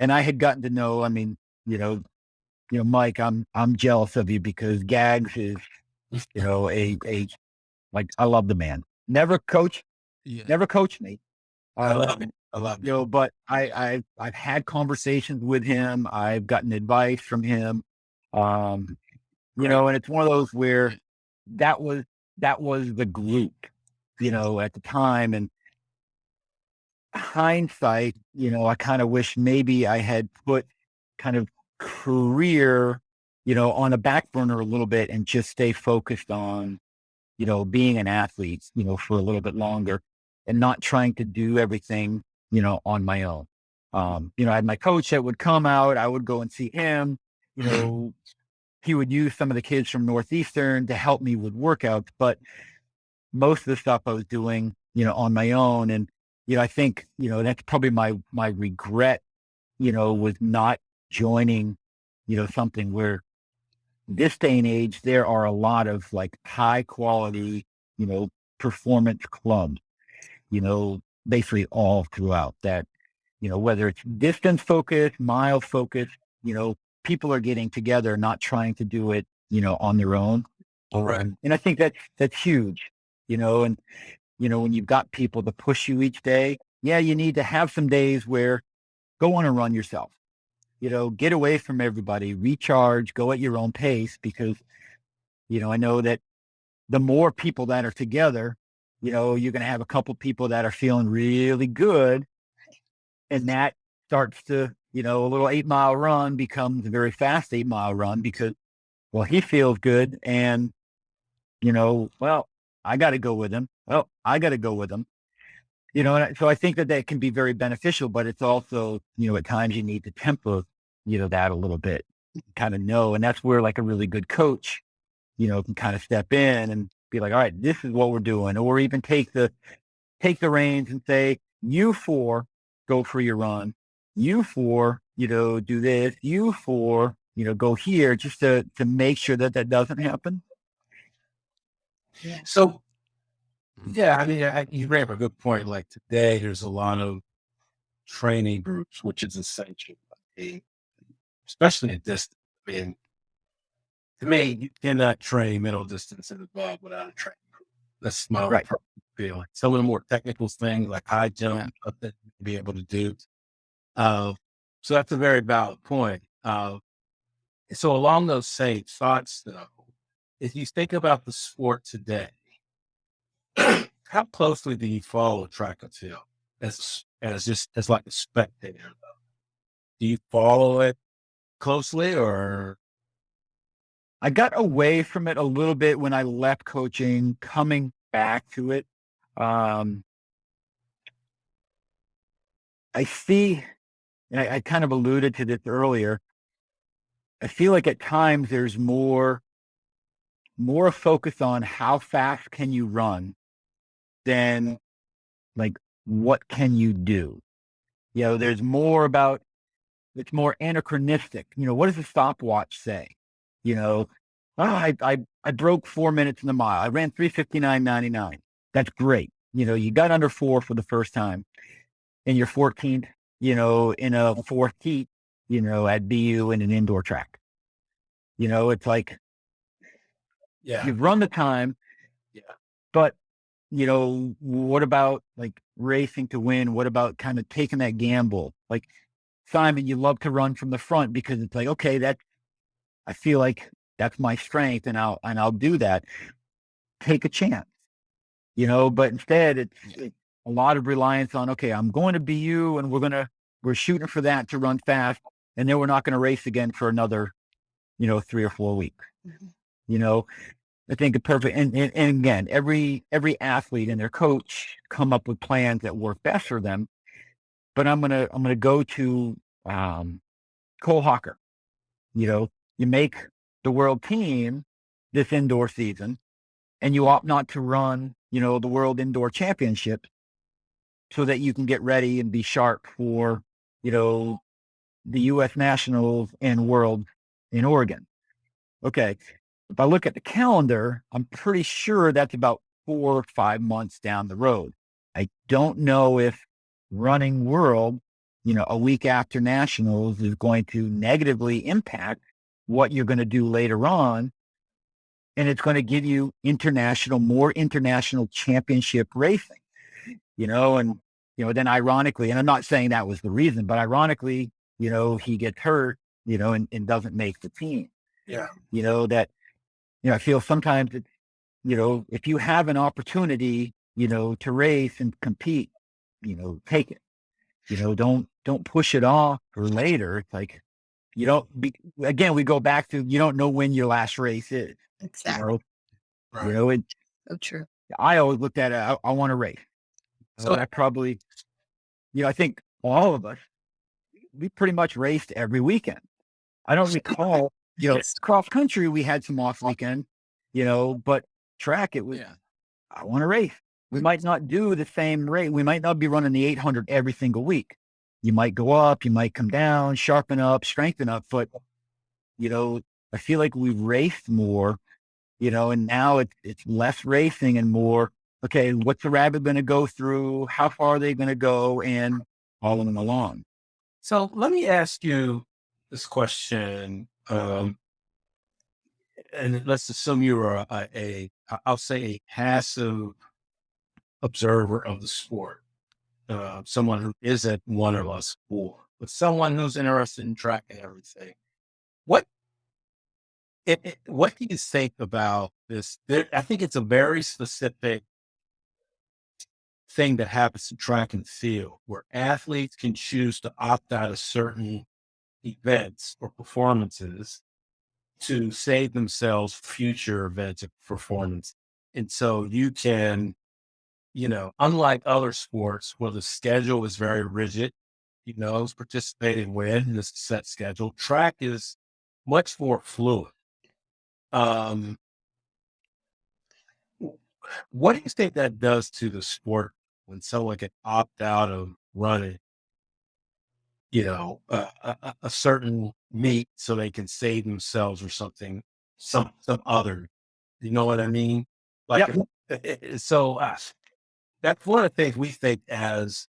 S3: And I had gotten to know, I mean, Mike, I'm jealous of you because Gags is, a like I love the man. Never coached me.
S4: I love it. I love it.
S3: But I've had conversations with him. I've gotten advice from him. And it's one of those where that was the group, at the time. And hindsight, I kind of wish maybe I had put kind of career, on a back burner a little bit and just stay focused on, being an athlete, for a little bit longer and not trying to do everything, on my own. I had my coach that would come out, I would go and see him, he would use some of the kids from Northeastern to help me with workouts, but most of the stuff I was doing, on my own. And, I think, that's probably my regret, was not joining, something where this day and age, there are a lot of like high quality, performance clubs, basically all throughout that, whether it's distance focused, mile focused, people are getting together, not trying to do it, on their own.
S4: All right.
S3: And I think that's huge, and, when you've got people to push you each day, yeah, you need to have some days where go on a run yourself, get away from everybody, recharge, go at your own pace, because, I know that the more people that are together, you're going to have a couple people that are feeling really good. And that starts to, a little 8-mile run becomes a very fast 8-mile run because, well, he feels good. And, well, I got to go with him. Well, I got to go with him. So I think that can be very beneficial, but it's also, at times you need to temper, that a little bit, kind of know. And that's where like a really good coach, can kind of step in and be like, all right, this is what we're doing. Or even take the reins and say, you 4 go for your run. You 4, do this. You 4, go here, just to make sure that doesn't happen.
S4: So, yeah, I mean, you bring up a good point. Like today, there's a lot of training groups, which is essential, especially at distance. I mean, to me, you cannot train middle distance and above without a training group. That's my
S3: Right.
S4: feeling. Some of the more technical things like high jump, that you be able to do. So that's a very valid point. So along those same thoughts, though, if you think about the sport today, how closely do you follow track and field as as like a spectator? Do you follow it closely, or?
S3: I got away from it a little bit when I left coaching, coming back to it. I see, and I kind of alluded to this earlier. I feel like at times there's more a focus on how fast can you run than like what can you do. There's more about, it's more anachronistic. What does the stopwatch say? I broke 4 minutes in the mile. I ran 3:59.99. That's great. You got under 4 for the first time, and you're 14th, in a fourth heat, at BU in an indoor track. It's like, you've run the time, but what about like racing to win? What about kind of taking that gamble? Like, Simon, you love to run from the front because it's like, okay, I feel like that's my strength, and I'll do that. Take a chance, but instead it's a lot of reliance on, okay, I'm going to BU and we're shooting for that to run fast. And then we're not going to race again for another, 3 or 4 weeks. I think a perfect, and again, every athlete and their coach come up with plans that work best for them. But I'm going to go to, Cole Hawker. You make the world team this indoor season, and you opt not to run, the world indoor championship so that you can get ready and be sharp for, the U.S. Nationals and World in Oregon. Okay. If I look at the calendar, I'm pretty sure that's about 4 or 5 months down the road. I don't know if running World, a week after Nationals is going to negatively impact what you're going to do later on. And it's going to give you more international championship racing, and, then ironically, and I'm not saying that was the reason, but ironically, he gets hurt, and doesn't make the team.
S4: Yeah.
S3: I feel sometimes it's, if you have an opportunity, to race and compete, take it, don't push it off for later. It's like, again, we go back to, you don't know when your last race is.
S5: Exactly.
S3: Right.
S5: So true.
S3: I always looked at it, I want to race. So I probably, I think all of us, we pretty much raced every weekend. I don't recall, cross country, we had some off weekend, but track, it was, I want to race. We might not do the same rate. We might not be running the 800 every single week. You might go up, you might come down, sharpen up, strengthen up. But, I feel like we've raced more, and now it's less racing and more, okay, what's the rabbit going to go through? How far are they going to go? And following along.
S4: So let me ask you this question. And let's assume you are I'll say a passive observer of the sport. Someone who isn't one of us four, but someone who's interested in tracking everything. What do you think about this? I think it's a very specific thing that happens in track and field, where athletes can choose to opt out of certain events or performances to save themselves future events and performance. And so you can, unlike other sports where the schedule is very rigid, participating win in this set schedule, track is much more fluid. What do you think that does to the sport when someone can opt out of running, a certain meet so they can save themselves or something, some other, you know what I mean? Like, so that's one of the things we think as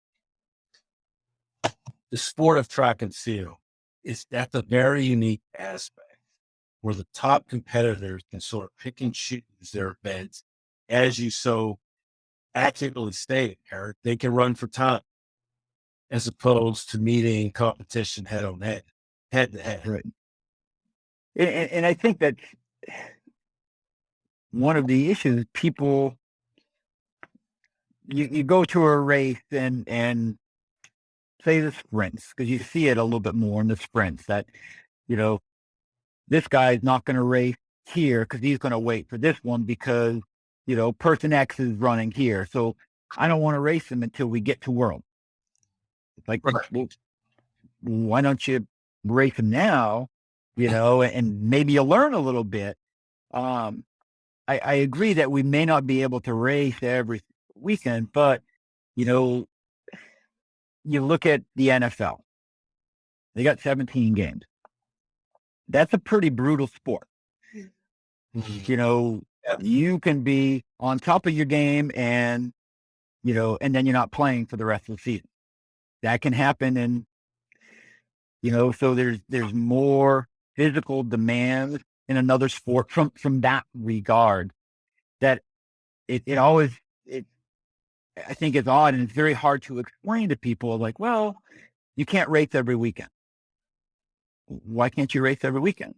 S4: the sport of track and field is that's a very unique aspect where the top competitors can sort of pick and choose their events, as you so accurately stated, Eric. They can run for time as opposed to meeting competition head to head.
S3: Right. And I think that one of the issues, people, you go to a race and say the sprints, because you see it a little bit more in the sprints that, you know, this guy's not going to race here because he's going to wait for this one because, you know, person X is running here. So I don't want to race him until we get to World. It's like, well, why don't you race him now, you know, and maybe you'll learn a little bit. I agree that we may not be able to race every weekend, but, you know, you look at the NFL, they got 17 games. That's a pretty brutal sport. You know, you can be on top of your game and, you know, and then you're not playing for the rest of the season. That can happen. And, you know, so there's more physical demands in another sport from that regard that it always, I think it's odd and it's very hard to explain to people like, well, you can't race every weekend. Why can't you race every weekend?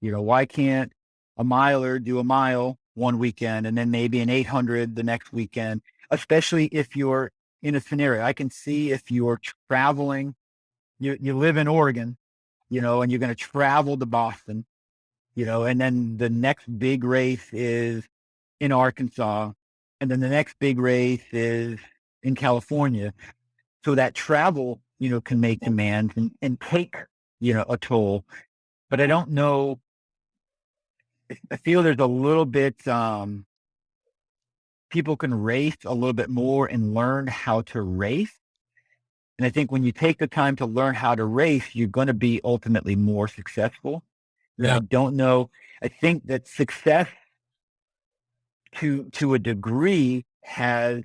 S3: You know, why can't a miler do a mile one weekend and then maybe an 800 the next weekend, especially if you're in a scenario. I can see if you're traveling, you live in Oregon, you know, and you're going to travel to Boston, you know, and then the next big race is in Arkansas, and then the next big race is in California. So that travel, you know, can make demands and take, you know, a toll. But I don't know. I feel there's a little bit, people can race a little bit more and learn how to race. And I think when you take the time to learn how to race, you're going to be ultimately more successful. Yeah. I don't know. I think that success to a degree has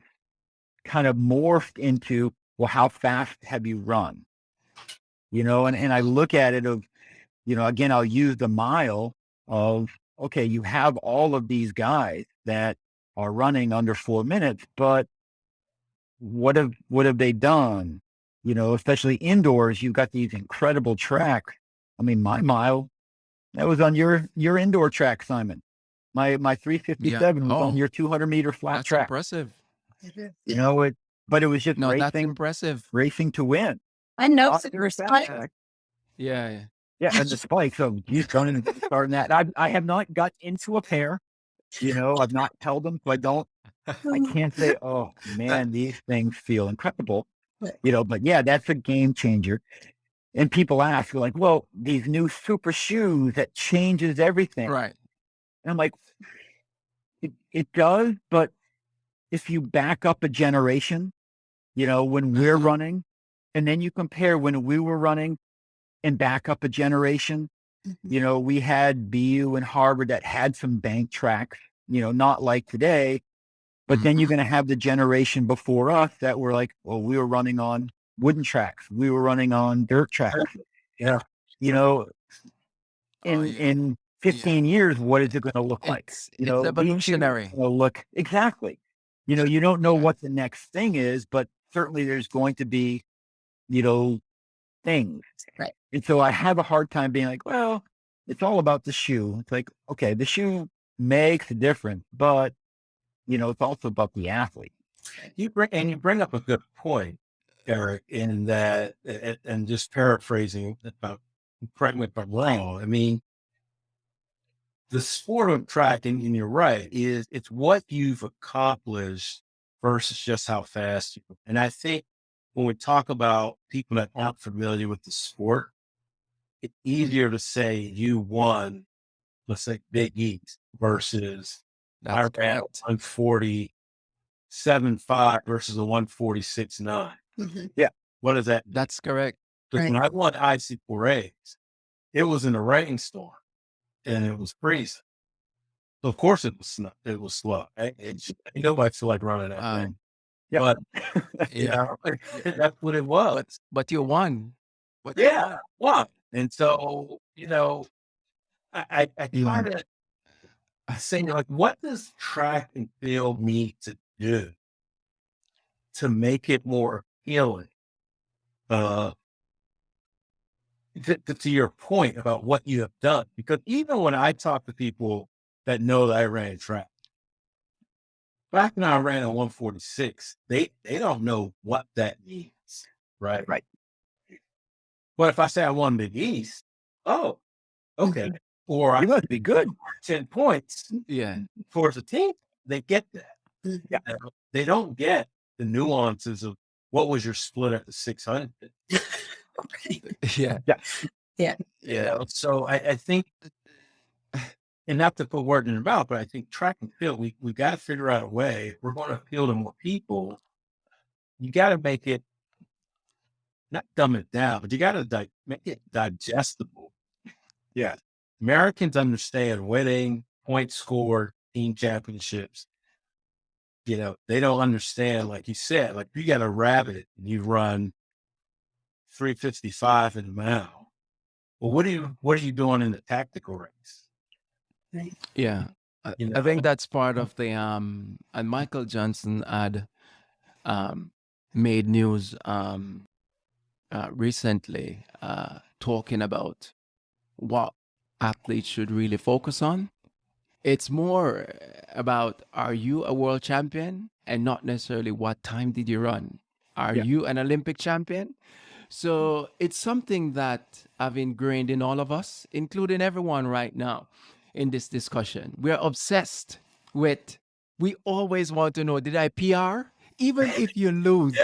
S3: kind of morphed into, well, how fast have you run? You know, and I look at it of, you know, again, I'll use the mile of, okay, you have all of these guys that are running under 4 minutes, but what have they done? You know, especially indoors, you've got these incredible tracks. I mean, my mile, that was on your indoor track, Simon. My 357 was on your 200-meter flat
S2: That's
S3: track.
S2: Impressive.
S3: You know, but it was just
S2: No, that's
S3: racing,
S2: impressive.
S3: racing to win.
S5: I know
S3: On
S5: super
S3: your
S5: spike.
S3: track.
S2: Yeah.
S3: Yeah, and the spike. So you starting that. I have not got into a pair. You know, I've not held them, so I can't say, oh man, these things feel incredible. You know, but yeah, that's a game changer. And people ask, like, well, these new super shoes, that changes everything.
S2: Right.
S3: And I'm like, it does, but if you back up a generation, you know, when we're running, and then you compare when we were running and back up a generation, you know, we had BU and Harvard that had some bank tracks, you know, not like today, but then you're going to have the generation before us that were like, well, we were running on wooden tracks. We were running on dirt tracks.
S4: Yeah.
S3: You know, in 15 years, what is it going to look like? You know,
S2: it's evolutionary.
S3: Look exactly. You know, you don't know what the next thing is, but certainly there's going to be, you know, things.
S5: Right.
S3: And so I have a hard time being like, well, it's all about the shoe. It's like, okay, the shoe makes a difference, but you know, it's also about the athlete.
S4: You bring up a good point, Eric, in that, and just paraphrasing about, correct me if I'm wrong. I mean, the sport of track, and you're right, it's what you've accomplished versus just how fast you. And I think when we talk about people that aren't familiar with the sport, it's easier to say you won, let's say, Big East versus I ran 147.5 versus a 146.9.
S3: Yeah.
S4: What does that mean?
S2: That's correct.
S4: Because when I won IC4As, it was in a rainstorm and it was freezing. So of course it was slow. Nobody feel like running that thing.
S3: Yeah.
S4: But that's what it was.
S2: But you won.
S4: Won. And so, you know, I try to say, like, what does track and field need to do to make it more appealing? To your point about what you have done, because even when I talk to people that know that I ran track, back when I ran a 146, they don't know what that means. Right.
S3: Right.
S4: But if I say I won the East, oh, okay. Or I
S3: You must be good.
S4: 10 points
S2: Yeah.
S4: for the team, they get that.
S3: Yeah.
S4: They don't get the nuances of what was your split at the 600.
S2: Yeah.
S3: Yeah.
S4: So I think, and not to put words in your mouth, but I think track and field, we got to figure out a way. If we're going to appeal to more people, you got to make it, not dumb it down, but you got to make it digestible.
S3: Yeah.
S4: Americans understand winning, points scored, team championships. They don't understand, like you said, like you got a rabbit and you run 355 in a mile. Well, what are you doing in the tactical race?
S2: Yeah. I think that's part of the and Michael Johnson had made news recently talking about what athletes should really focus on. It's more about, are you a world champion, and not necessarily what time did you run. Are
S3: Yeah.
S2: you an Olympic champion? So it's something that I've ingrained in all of us, including everyone right now in this discussion. We're obsessed with, we always want to know, did I PR? Even if you lose.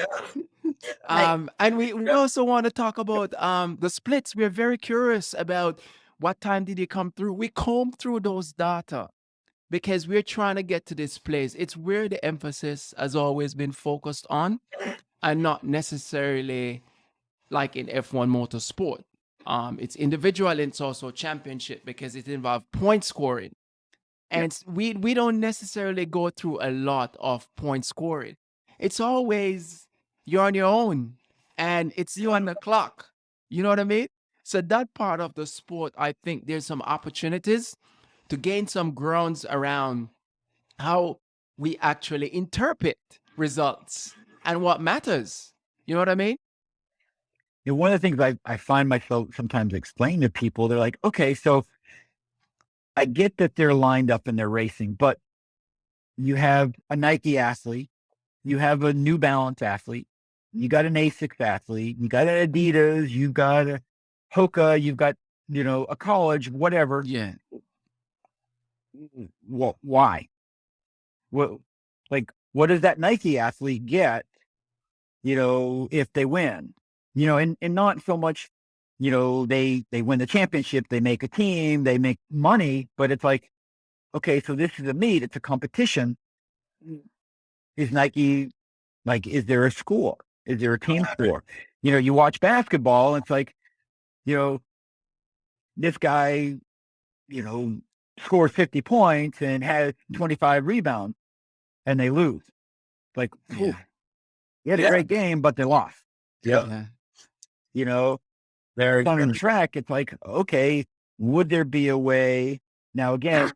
S2: And we also want to talk about the splits. We're very curious about what time did you come through. We comb through those data because we're trying to get to this place. It's where the emphasis has always been focused on, and not necessarily like in F1 motorsport. It's individual and it's also championship because it involves point scoring. And we don't necessarily go through a lot of point scoring. It's always you're on your own and it's you on the clock. You know what I mean? So that part of the sport, I think there's some opportunities to gain some grounds around how we actually interpret results and what matters. You know what I mean?
S3: One of the things I find myself sometimes explaining to people, they're like, okay, so I get that they're lined up and they're racing, but you have a Nike athlete, you have a New Balance athlete, you got an ASICS athlete, you got an Adidas, you got a Hoka, you've got, a college, whatever.
S2: Yeah.
S3: Well, why? What does that Nike athlete get, if they win? And not so much, they win the championship, they make a team, they make money, but it's like, okay, so this is a meet, it's a competition. Is Nike, is there a score? Is there a team score? You watch basketball, and it's like, this guy, scores 50 points and has 25 rebounds and they lose. Like,
S2: Yeah.
S3: you had a great game, but they lost.
S2: Yeah.
S4: Very
S3: On the track, it's like, okay, would there be a way? Now, again,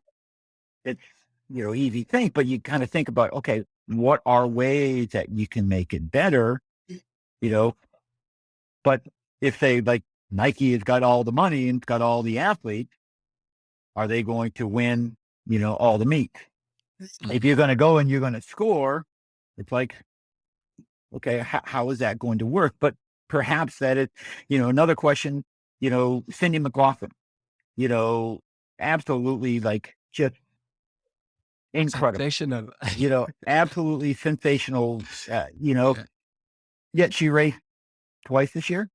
S3: it's, easy to think, but you kind of think about, okay, what are ways that you can make it better? But if they, like, Nike has got all the money and got all the athletes, are they going to win, all the meets? If you're going to go and you're going to score, it's like, okay, how is that going to work? But perhaps that is, another question, Cindy McLaughlin, absolutely, like, just incredible,
S2: Sensational.
S3: absolutely sensational, yet she raced twice this year,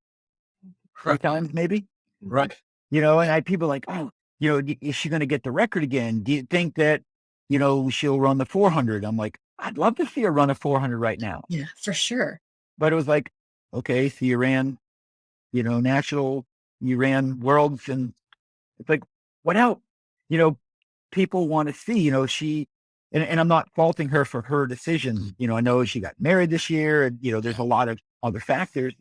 S3: 3 times maybe.
S4: right.
S3: And people like, oh, is she going to get the record again? Do you think that, she'll run the 400? I'm like, I'd love to see her run a 400 right now.
S5: Yeah, for sure.
S3: But it was like, okay, so you ran, national, you ran worlds, and it's like, what else? People want to see, she, and I'm not faulting her for her decision. I know she got married this year, and, there's a lot of other factors.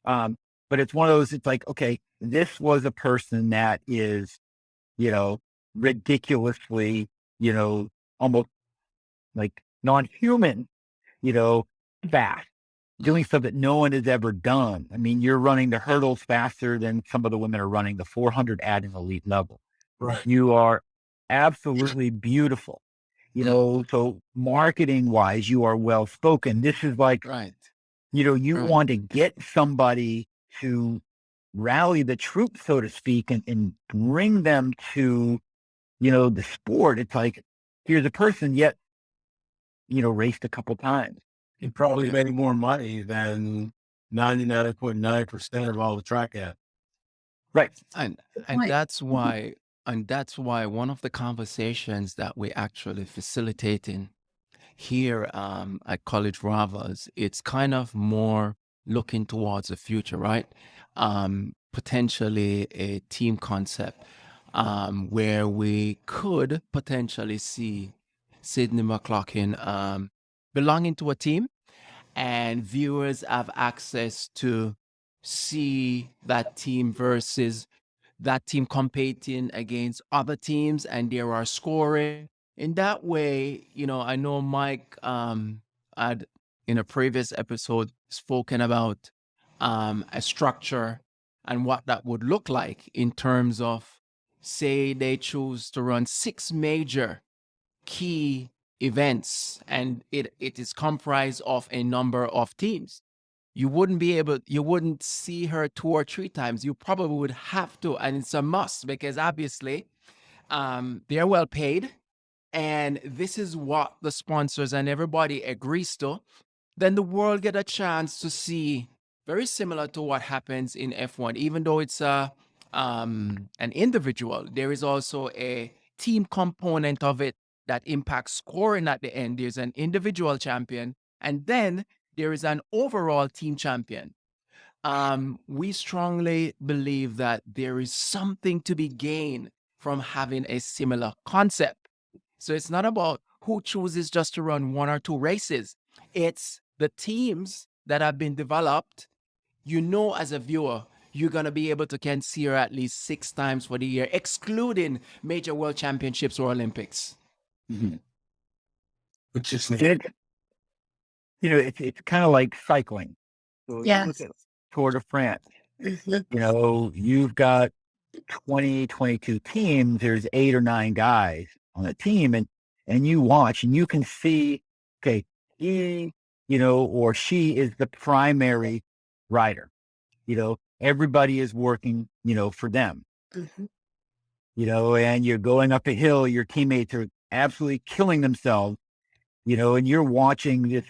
S3: But it's one of those, it's like, okay, this was a person that is, ridiculously, almost like non-human, fast, doing stuff that no one has ever done. I mean, you're running the hurdles faster than some of the women are running the 400 at an elite level.
S4: Right.
S3: You are absolutely beautiful, so marketing wise, you are well spoken. This is like,
S2: Right.
S3: You
S2: Right.
S3: want to get somebody to rally the troops, so to speak, and bring them to, the sport. It's like, here's a person yet, raced a couple times.
S4: He probably made more money than 99.9% of all the track athletes.
S3: Right.
S2: And and
S5: Point.
S2: that's why and that's why one of the conversations that we're actually facilitating here at College Rivals, it's kind of more looking towards the future, right? Potentially a team concept where we could potentially see Sydney McLaughlin belonging to a team, and viewers have access to see that team versus that team competing against other teams, and there are scoring. In that way, I know Mike had in a previous episode spoken about a structure and what that would look like in terms of, say, they choose to run 6 major key events, and it is comprised of a number of teams. You wouldn't see her 2 or 3 times. You probably would have to, and it's a must because obviously they're well paid, and this is what the sponsors and everybody agrees to. Then the world get a chance to see, very similar to what happens in F1. Even though it's an individual, there is also a team component of it that impacts scoring at the end. There's an individual champion, and then there is an overall team champion. We strongly believe that there is something to be gained from having a similar concept. So it's not about who chooses just to run 1 or 2 races. It's the teams that have been developed. As a viewer, you're going to be able to can see her at least 6 times for the year, excluding major world championships or Olympics.
S4: Which is
S3: It's kind of like cycling. So you look
S5: Yes.
S3: at Tour de France. You've got 20, 22 teams. There's 8 or 9 guys on a team, and you watch, and you can see, okay, he, or she is the primary rider. Everybody is working, for them.
S5: Mhm.
S3: And you're going up a hill. Your teammates are absolutely killing themselves. And you're watching this.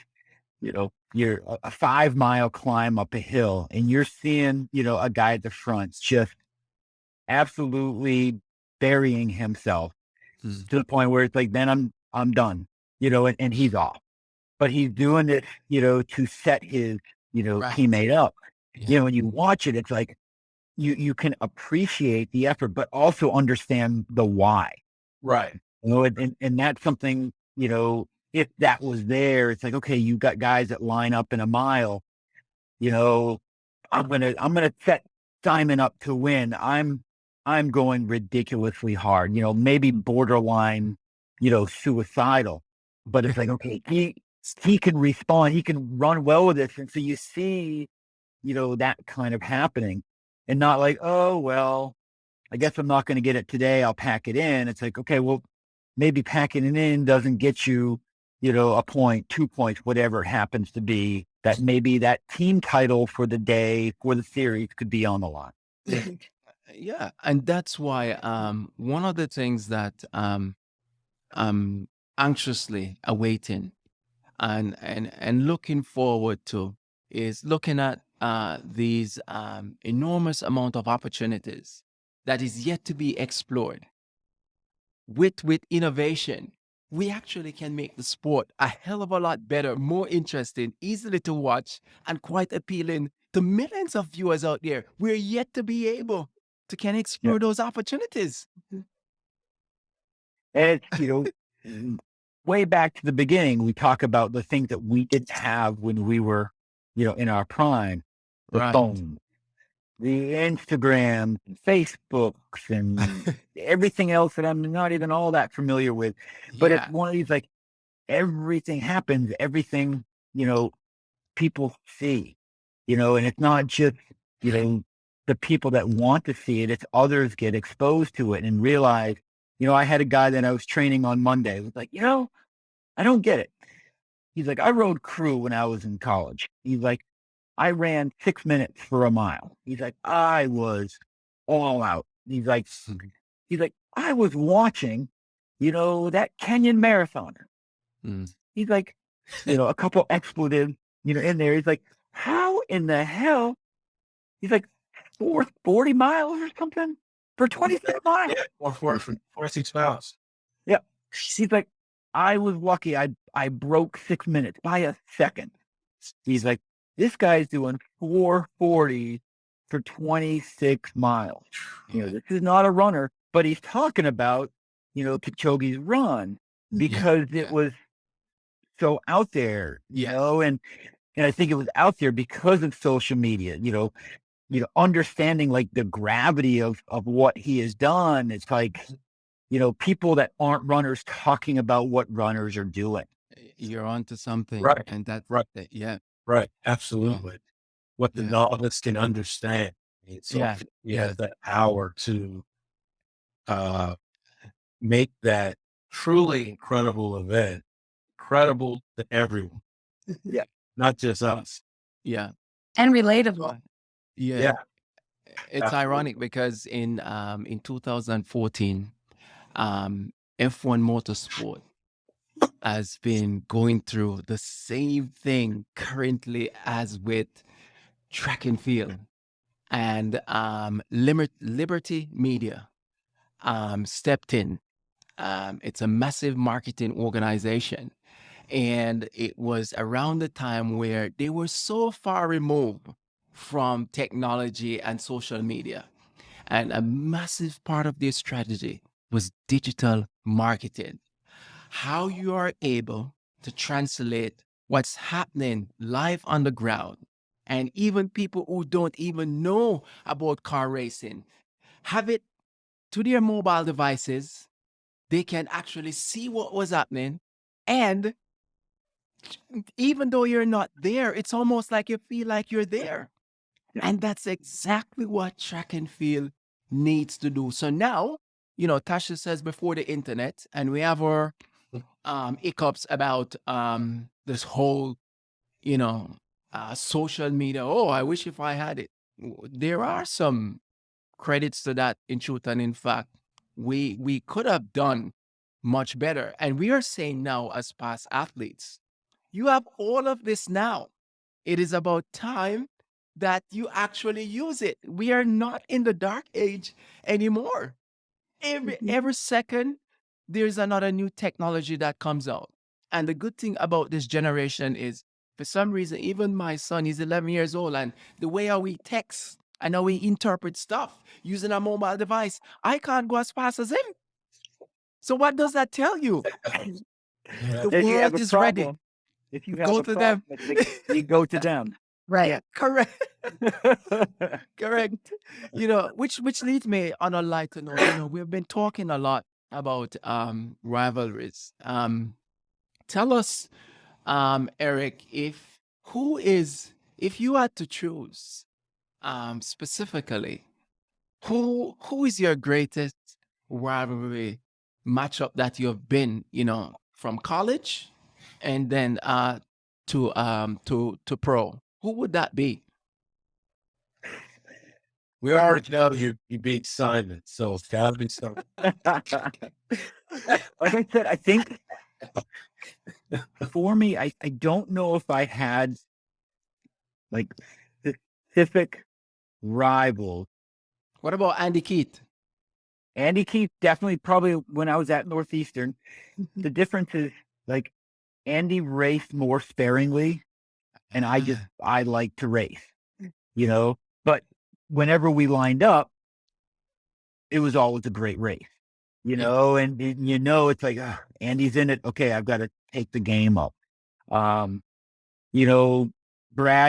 S3: You're a 5-mile climb up a hill, and you're seeing, a guy at the front just absolutely burying himself to the point where it's like, then I'm done, and he's off. But he's doing it, to set his,
S2: Right.
S3: teammate up.
S2: Yeah.
S3: When you watch it, it's like you can appreciate the effort, but also understand the why.
S4: right.
S3: And that's something, if that was there, it's like, okay, you got guys that line up in a mile, I'm gonna set Simon up to win. I'm going ridiculously hard, maybe borderline, suicidal. But it's like, okay, he can respond, he can run well with this. And so you see, that kind of happening, and not like, oh, well, I guess I'm not going to get it today, I'll pack it in. It's like, okay, well, maybe packing it in doesn't get you, a point, 2 points, whatever it happens to be, that maybe that team title for the day, for the series could be on the line.
S2: Yeah, and that's why one of the things that I'm anxiously awaiting and looking forward to is looking at these enormous amount of opportunities that is yet to be explored. With innovation, we actually can make the sport a hell of a lot better, more interesting, easily to watch, and quite appealing to millions of viewers out there. We're yet to be able to can explore those opportunities.
S3: And it's, way back to the beginning, we talk about the things that we didn't have when we were, in our prime, the
S2: Right.
S3: phone, the Instagram, Facebooks, and everything else that I'm not even all that familiar with. But
S2: Yeah.
S3: it's one of these, like, everything happens, everything, people see, and it's not just, the people that want to see it, it's others get exposed to it and realize, I had a guy that I was training on Monday. It was like, I don't get it. He's like, I rode crew when I was in college. He's like, I ran 6 minutes for a mile. He's like, I was all out. He's like, I was watching, that Kenyan marathoner.
S2: Mm.
S3: He's like, a couple expletives, in there. He's like, how in the hell? He's like, 40 miles or something for 26 miles.
S4: Or 46 miles.
S3: Yeah. He's like, I was lucky. I broke 6 minutes by a second. He's like, this guy's doing 440 for 26 miles. This is not a runner, but he's talking about, Kipchoge's run because it was so out there, and I think it was out there because of social media, understanding like the gravity of what he has done. It's like, people that aren't runners talking about what runners are doing.
S2: You're onto something.
S4: Right.
S2: And that's
S4: Right.
S2: Yeah.
S4: Right. Absolutely. What the novice can understand. So he has that power to make that truly incredible event credible to everyone.
S3: Yeah.
S4: Not just us.
S2: Yeah.
S5: And relatable.
S2: Yeah. It's
S4: Absolutely.
S2: ironic because in 2014, F1 Motorsport has been going through the same thing currently as with track and field, and Liberty Media stepped in. It's a massive marketing organization, and it was around the time where they were so far removed from technology and social media, and a massive part of their strategy was digital marketing. How you are able to translate what's happening live on the ground, and even people who don't even know about car racing have it to their mobile devices. They can actually see what was happening, and even though you're not there, it's almost like you feel like you're there. And that's exactly what track and field needs to do. So now, Tasha says before the internet, and we have our hiccups about this whole, social media. Oh, I wish if I had it. There are some credits to that in truth, and in fact, we could have done much better. And we are saying now, as past athletes, you have all of this now. It is about time that you actually use it. We are not in the dark age anymore. Every second, there's another new technology that comes out. And the good thing about this generation is, for some reason, even my son, he's 11 years old, and the way how we text and how we interpret stuff using a mobile device, I can't go as fast as him. So what does that tell you? The
S3: If you have
S2: world
S3: a
S2: is ready.
S3: problem, if you have
S2: Go
S3: a
S2: to
S3: problem,
S2: them.
S3: you go to them.
S5: Right.
S2: Yeah, correct. Correct. Which leads me on a lighter note. We've been talking a lot about rivalries. Tell us, Erik, if you had to choose specifically, who is your greatest rivalry matchup that you've been, from college and then to pro? Who would that be?
S4: We already know you beat Simon, so it's gotta be something.
S3: Like I said, I think for me, I don't know if I had like specific rivals.
S2: What about Andy Keith?
S3: Andy Keith, definitely probably when I was at Northeastern. The difference is like Andy raced more sparingly, and I like to race, but whenever we lined up, it was always a great race, and it's like, Andy's in it. Okay, I've got to take the game up. Brad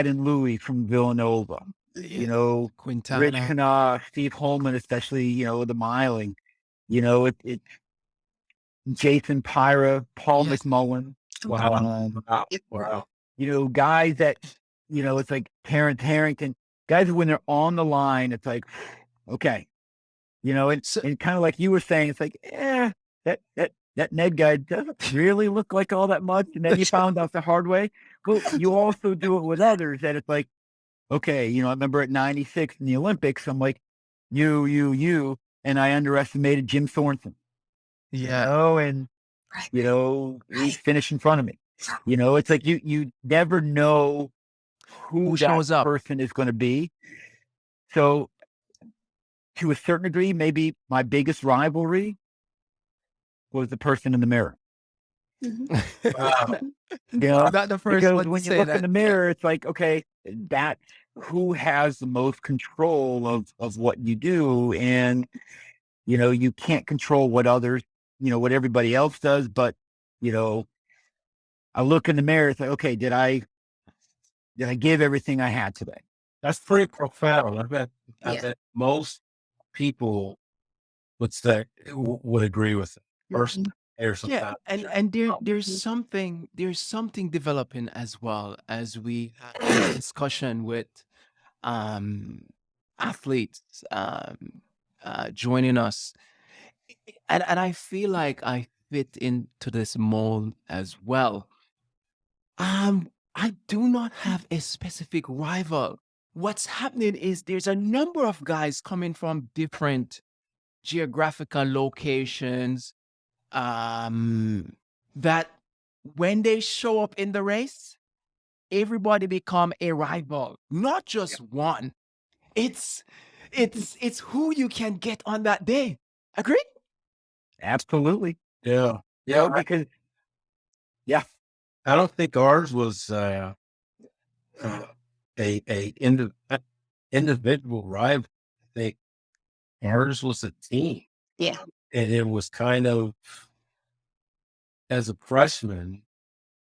S3: and Louie from Villanova,
S2: Quintana.
S3: Rich Kana, Steve Holman, especially, the miling, it's Jason Pyra, Paul McMullen.
S4: Wow.
S3: Guys that, it's like Terrence Harrington, guys when they're on the line, it's like, okay, and kind of like you were saying, it's like, that Ned guy doesn't really look like all that much. And then you found out the hard way. Well, you also do it with others that it's like, okay, I remember at 96 in the Olympics, I'm like, you, and I underestimated Jim Thornton. And he's finished in front of me. It's like you never know who
S2: shows
S3: that
S2: up.
S3: person is going to be. So to a certain degree, maybe my biggest rivalry was the person in the mirror.
S4: Wow.
S2: Not the first
S3: Because
S2: one to
S3: when you
S2: say
S3: look
S2: that.
S3: in the mirror, it's like, okay, that who has the most control of what you do. And, you can't control what others, what everybody else does. But, I look in the mirror, it's like, okay, did I give everything I had today?
S4: That's pretty profound. I bet most people would agree with it. First, there's some
S2: Yeah, and there's something developing as well as we have a discussion with athletes joining us, and I feel like I fit into this mold as well. I do not have a specific rival. What's happening is there's a number of guys coming from different geographical locations, that when they show up in the race, everybody become a rival, not just one. It's who you can get on that day. Agree?
S3: Absolutely.
S4: Yeah.
S3: Because,
S4: I don't think ours was individual rival. I think ours was a team.
S5: Yeah.
S4: And it was kind of, as a freshman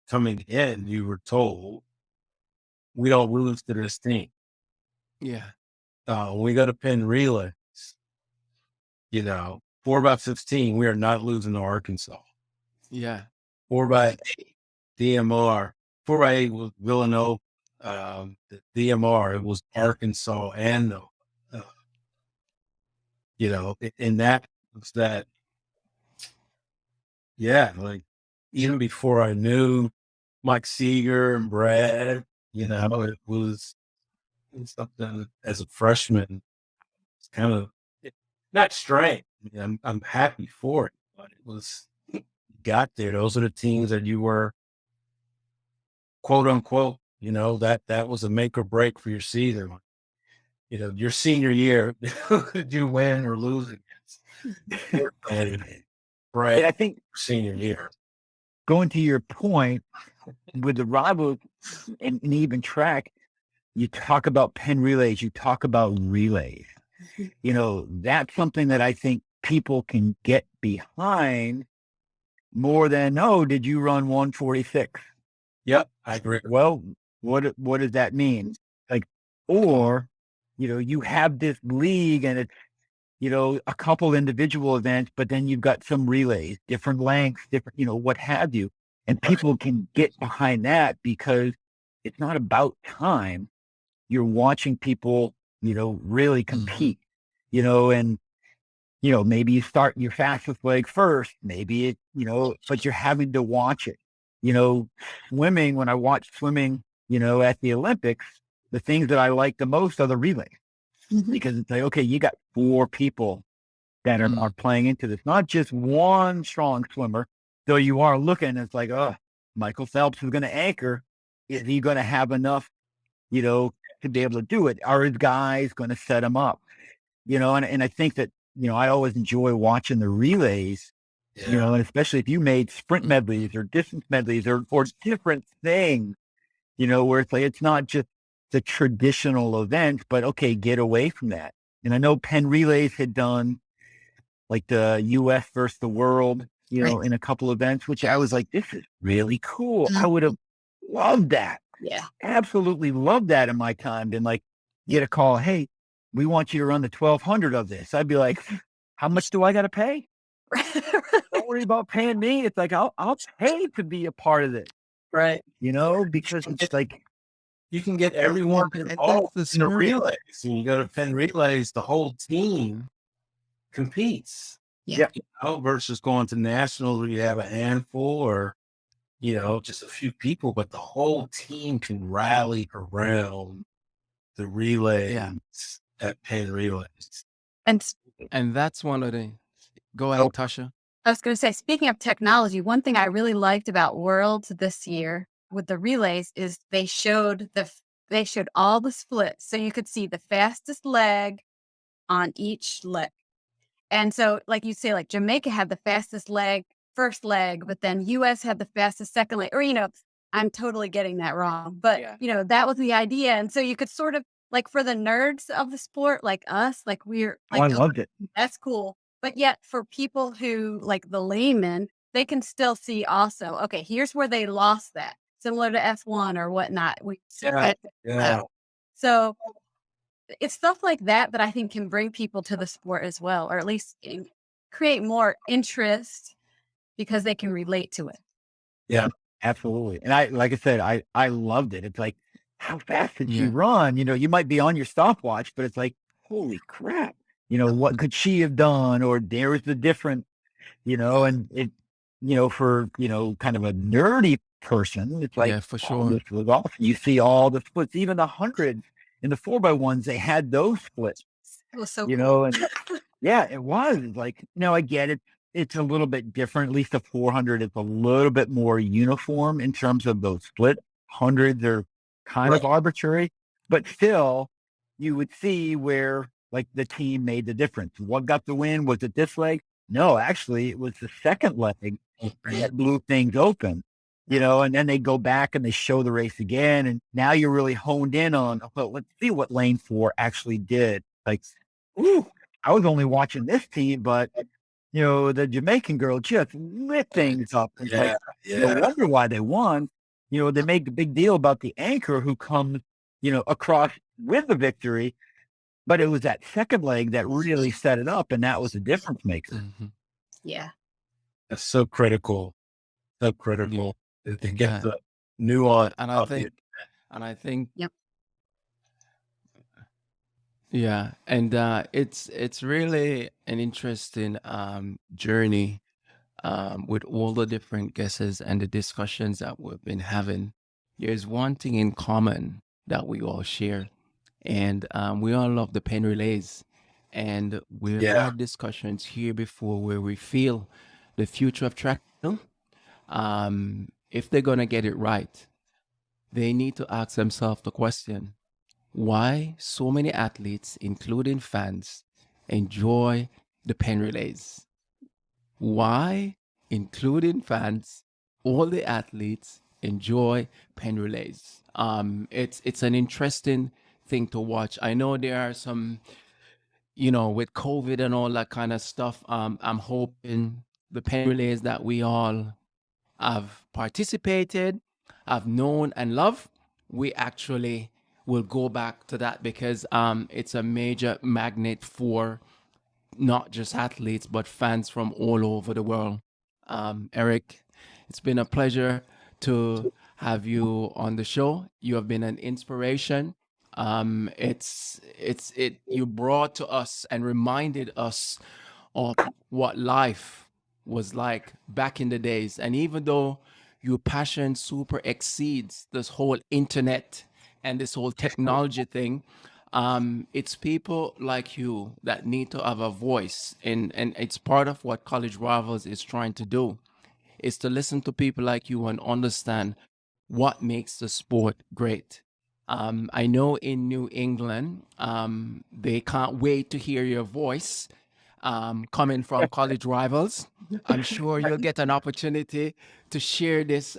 S4: coming in, you were told, we don't lose to this team.
S2: Yeah.
S4: When we go to Penn relays, 4x15, we are not losing to Arkansas.
S2: Yeah.
S4: 4x8, DMR. 4x8 was Villanova. The DMR, it was Arkansas and and that was that. Yeah, like even before I knew Mike Seeger and Brad, it was something as a freshman. It's kind of not strange. I'm happy for it, but it was got there. Those are the teams that you were, quote unquote, that was a make or break for your season. Your senior year, did you win or lose against? And Brad,
S3: I think
S4: senior year.
S3: going to your point with the rival and even track, you talk about Penn relays, you talk about relays. That's something that I think people can get behind more than, oh, did you run 146?
S4: Yep, I agree.
S3: Well, what does that mean? Like, or, you have this league and it's, a couple individual events, but then you've got some relays, different lengths, different, what have you. And people can get behind that because it's not about time. You're watching people, really compete, and, maybe you start your fastest leg first, maybe it, but you're having to watch it. Swimming, when I watch swimming, at the Olympics, the things that I like the most are the relays. Because it's like, okay, you got 4 people that are playing into this, not just one strong swimmer, though you are looking, it's like, oh, Michael Phelps is going to anchor. Is he going to have enough, to be able to do it? Are his guys going to set him up? And I think that, I always enjoy watching the relays, and especially if you made sprint medleys or distance medleys or different things, where it's like, it's not just the traditional event, but okay, get away from that. And I know Penn Relays had done like the US versus the world, in a couple events, which I was like, this is really cool. I would have loved that.
S5: Yeah.
S3: Absolutely loved that in my time. And like, get a call, hey, we want you to run the 1200 of this. I'd be like, how much do I got to pay? Don't worry about paying me. It's like, I'll pay to be a part of this.
S5: Right.
S3: Because it's like,
S4: you can get everyone involved in the relays. When you go to Penn relays, the whole team competes.
S5: Yeah.
S4: Versus going to nationals where you have a handful or, just a few people, but the whole team can rally around the relays
S2: Yeah.
S4: at Penn Relays.
S5: And s-
S2: And that's one of the. Go ahead, Tasha.
S5: I was going to say, speaking of technology, one thing I really liked about Worlds this year with the relays is they showed all the splits, so you could see the fastest leg on each leg. And so, like you say, like Jamaica had the fastest first leg, but then US had the fastest second leg. Or, I'm totally getting that wrong. But,
S2: Yeah.
S5: that was the idea. And so you could sort of, like for the nerds of the sport, like us, like we're
S3: Oh, I
S5: like,
S3: loved it.
S5: that's cool. But yet for people who like the layman, they can still see also, okay, here's where they lost that, similar to F1 or whatnot.
S4: Yeah.
S5: So it's stuff like that that I think can bring people to the sport as well, or at least create more interest because they can relate to it.
S4: Yeah.
S3: Absolutely. And like I said, I loved it. It's like, how fast did she
S2: Yeah.
S3: run? You might be on your stopwatch, but it's like, holy crap. What could she have done? Or there's the difference, and it, for, kind of a nerdy person, it's like,
S2: Yeah, for
S3: oh,
S2: sure.
S3: this was awesome. You see all the splits, even the hundreds in the 4x1s, they had those splits,
S5: It was so cool.
S3: and yeah, it was like, I get it. It's a little bit different. At least the 400 is a little bit more uniform in terms of those split. Hundreds are kind of arbitrary, but still you would see where like the team made the difference. What got the win? Was it this leg? No, actually it was the second leg that blew things open, and then they go back and they show the race again. And now you're really honed in on, well, let's see what lane 4 actually did. Like, ooh, I was only watching this team, but the Jamaican girl just lit things up. It's like, no wonder why they won. They make a big deal about the anchor who comes, across with the victory, but it was that second leg that really set it up, and that was a difference maker.
S2: Mhm.
S5: Yeah.
S4: That's so critical. So critical to get the nuance.
S2: And I think
S5: Yep.
S2: Yeah, and it's really an interesting journey with all the different guesses and the discussions that we've been having. There's one thing in common that we all share, and we all love the pen relays. And we've had discussions here before where we feel the future of track, if they're gonna get it right, they need to ask themselves the question: why so many athletes, including fans, enjoy the pen relays? Why, including fans, all the athletes enjoy pen relays? It's an interesting thing to watch. I know there are some, with COVID and all that kind of stuff. I'm hoping the pen relays that we all have participated, have known and loved, we actually will go back to that because it's a major magnet for not just athletes but fans from all over the world. Erik, it's been a pleasure to have you on the show. You have been an inspiration. You brought to us and reminded us of what life was like back in the days. And even though your passion super exceeds this whole internet and this whole technology thing, it's people like you that need to have a voice. And it's part of what College Rivals is trying to do, is to listen to people like you and understand what makes the sport great. I know in New England, they can't wait to hear your voice coming from College Rivals. I'm sure you'll get an opportunity to share this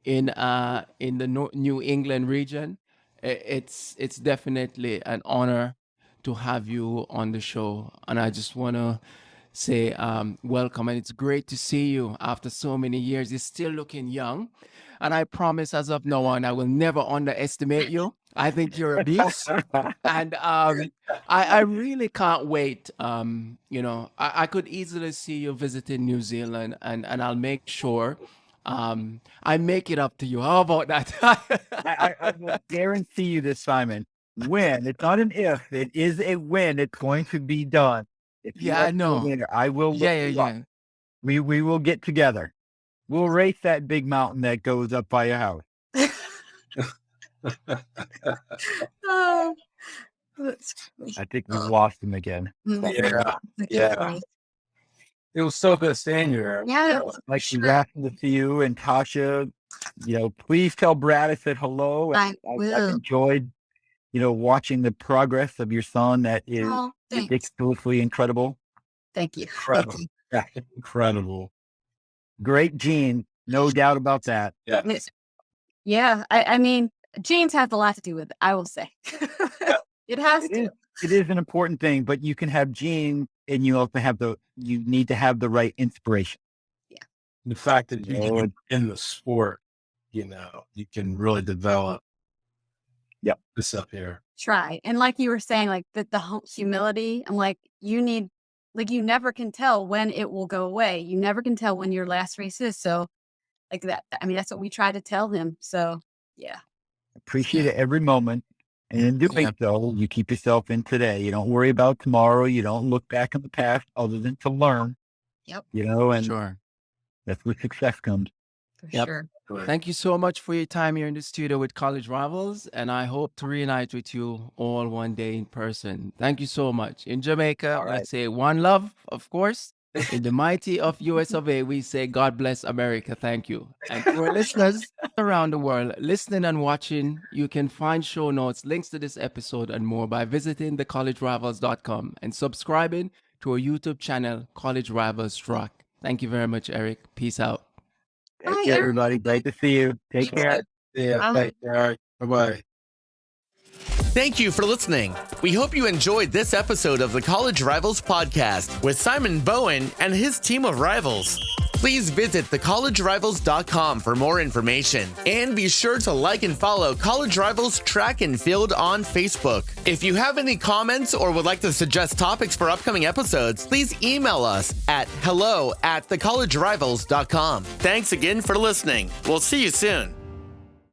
S2: in the New England region. It's definitely an honor to have you on the show, and I just want to say welcome, and it's great to see you after so many years. You're still looking young, and I promise as of now on, I will never underestimate you. I think you're a beast, and I really can't wait. I could easily see you visiting New Zealand, and I'll make sure I make it up to you. How about that?
S3: I will guarantee you this, Simon. When, it's not an if, it is a when. It's going to be done. If you
S2: Yeah,
S3: are
S2: I know.
S3: still there, I will look
S2: Yeah,
S3: you up. We will get together. We'll race that big mountain that goes up by your house.
S5: Oh, that's
S3: I think we lost him again.
S4: Yeah. Yeah. It was so good seeing you, Eric.
S5: Yeah.
S3: Like he's asking to see you and Tasha. Please tell Brad I said hello.
S5: I
S3: I've
S5: will.
S3: enjoyed, watching the progress of your son. That is
S5: Oh, thanks.
S3: ridiculously incredible.
S5: Thank you.
S4: Incredible.
S5: Thank you.
S4: Incredible.
S3: Great gene, no doubt about that.
S4: Yeah.
S5: Yeah. I mean, genes have a lot to do with it, I will say. It has to.
S3: It is an important thing, but you can have genes, and you also you need to have the right inspiration.
S4: The fact that you can, in the sport, you can really develop.
S3: Yep.
S4: This up here.
S5: Try. And like you were saying, like the humility, I'm like, you never can tell when it will go away. You never can tell when your last race is. So like that, I mean, that's what we try to tell him. So yeah.
S3: Appreciate it every moment. And in doing so, you keep yourself in today. You don't worry about tomorrow. You don't look back in the past other than to learn.
S5: Yep.
S3: And
S2: Sure.
S3: that's where success comes.
S5: For
S2: Yep.
S5: sure.
S2: Thank you so much for your time here in the studio with College Rivals, and I hope to reunite with you all one day in person. Thank you so much. In Jamaica, I say one love, of course. In the mighty of US of A, we say God bless America. Thank you. And to our listeners around the world, listening and watching, you can find show notes, links to this episode, and more by visiting thecollegerivals.com and subscribing to our YouTube channel, College Rivals Rock. Thank you very much, Eric. Peace out.
S3: Thank you, everybody. Great to see you. Take care.
S4: Yeah. Thank you, Eric. Bye-bye.
S1: Thank you for listening. We hope you enjoyed this episode of the College Rivals podcast with Simon Bowen and his team of rivals. Please visit thecollegerivals.com for more information, and be sure to like and follow College Rivals Track and Field on Facebook. If you have any comments or would like to suggest topics for upcoming episodes, please email us at hello@thecollegerivals.com. Thanks again for listening. We'll see you soon.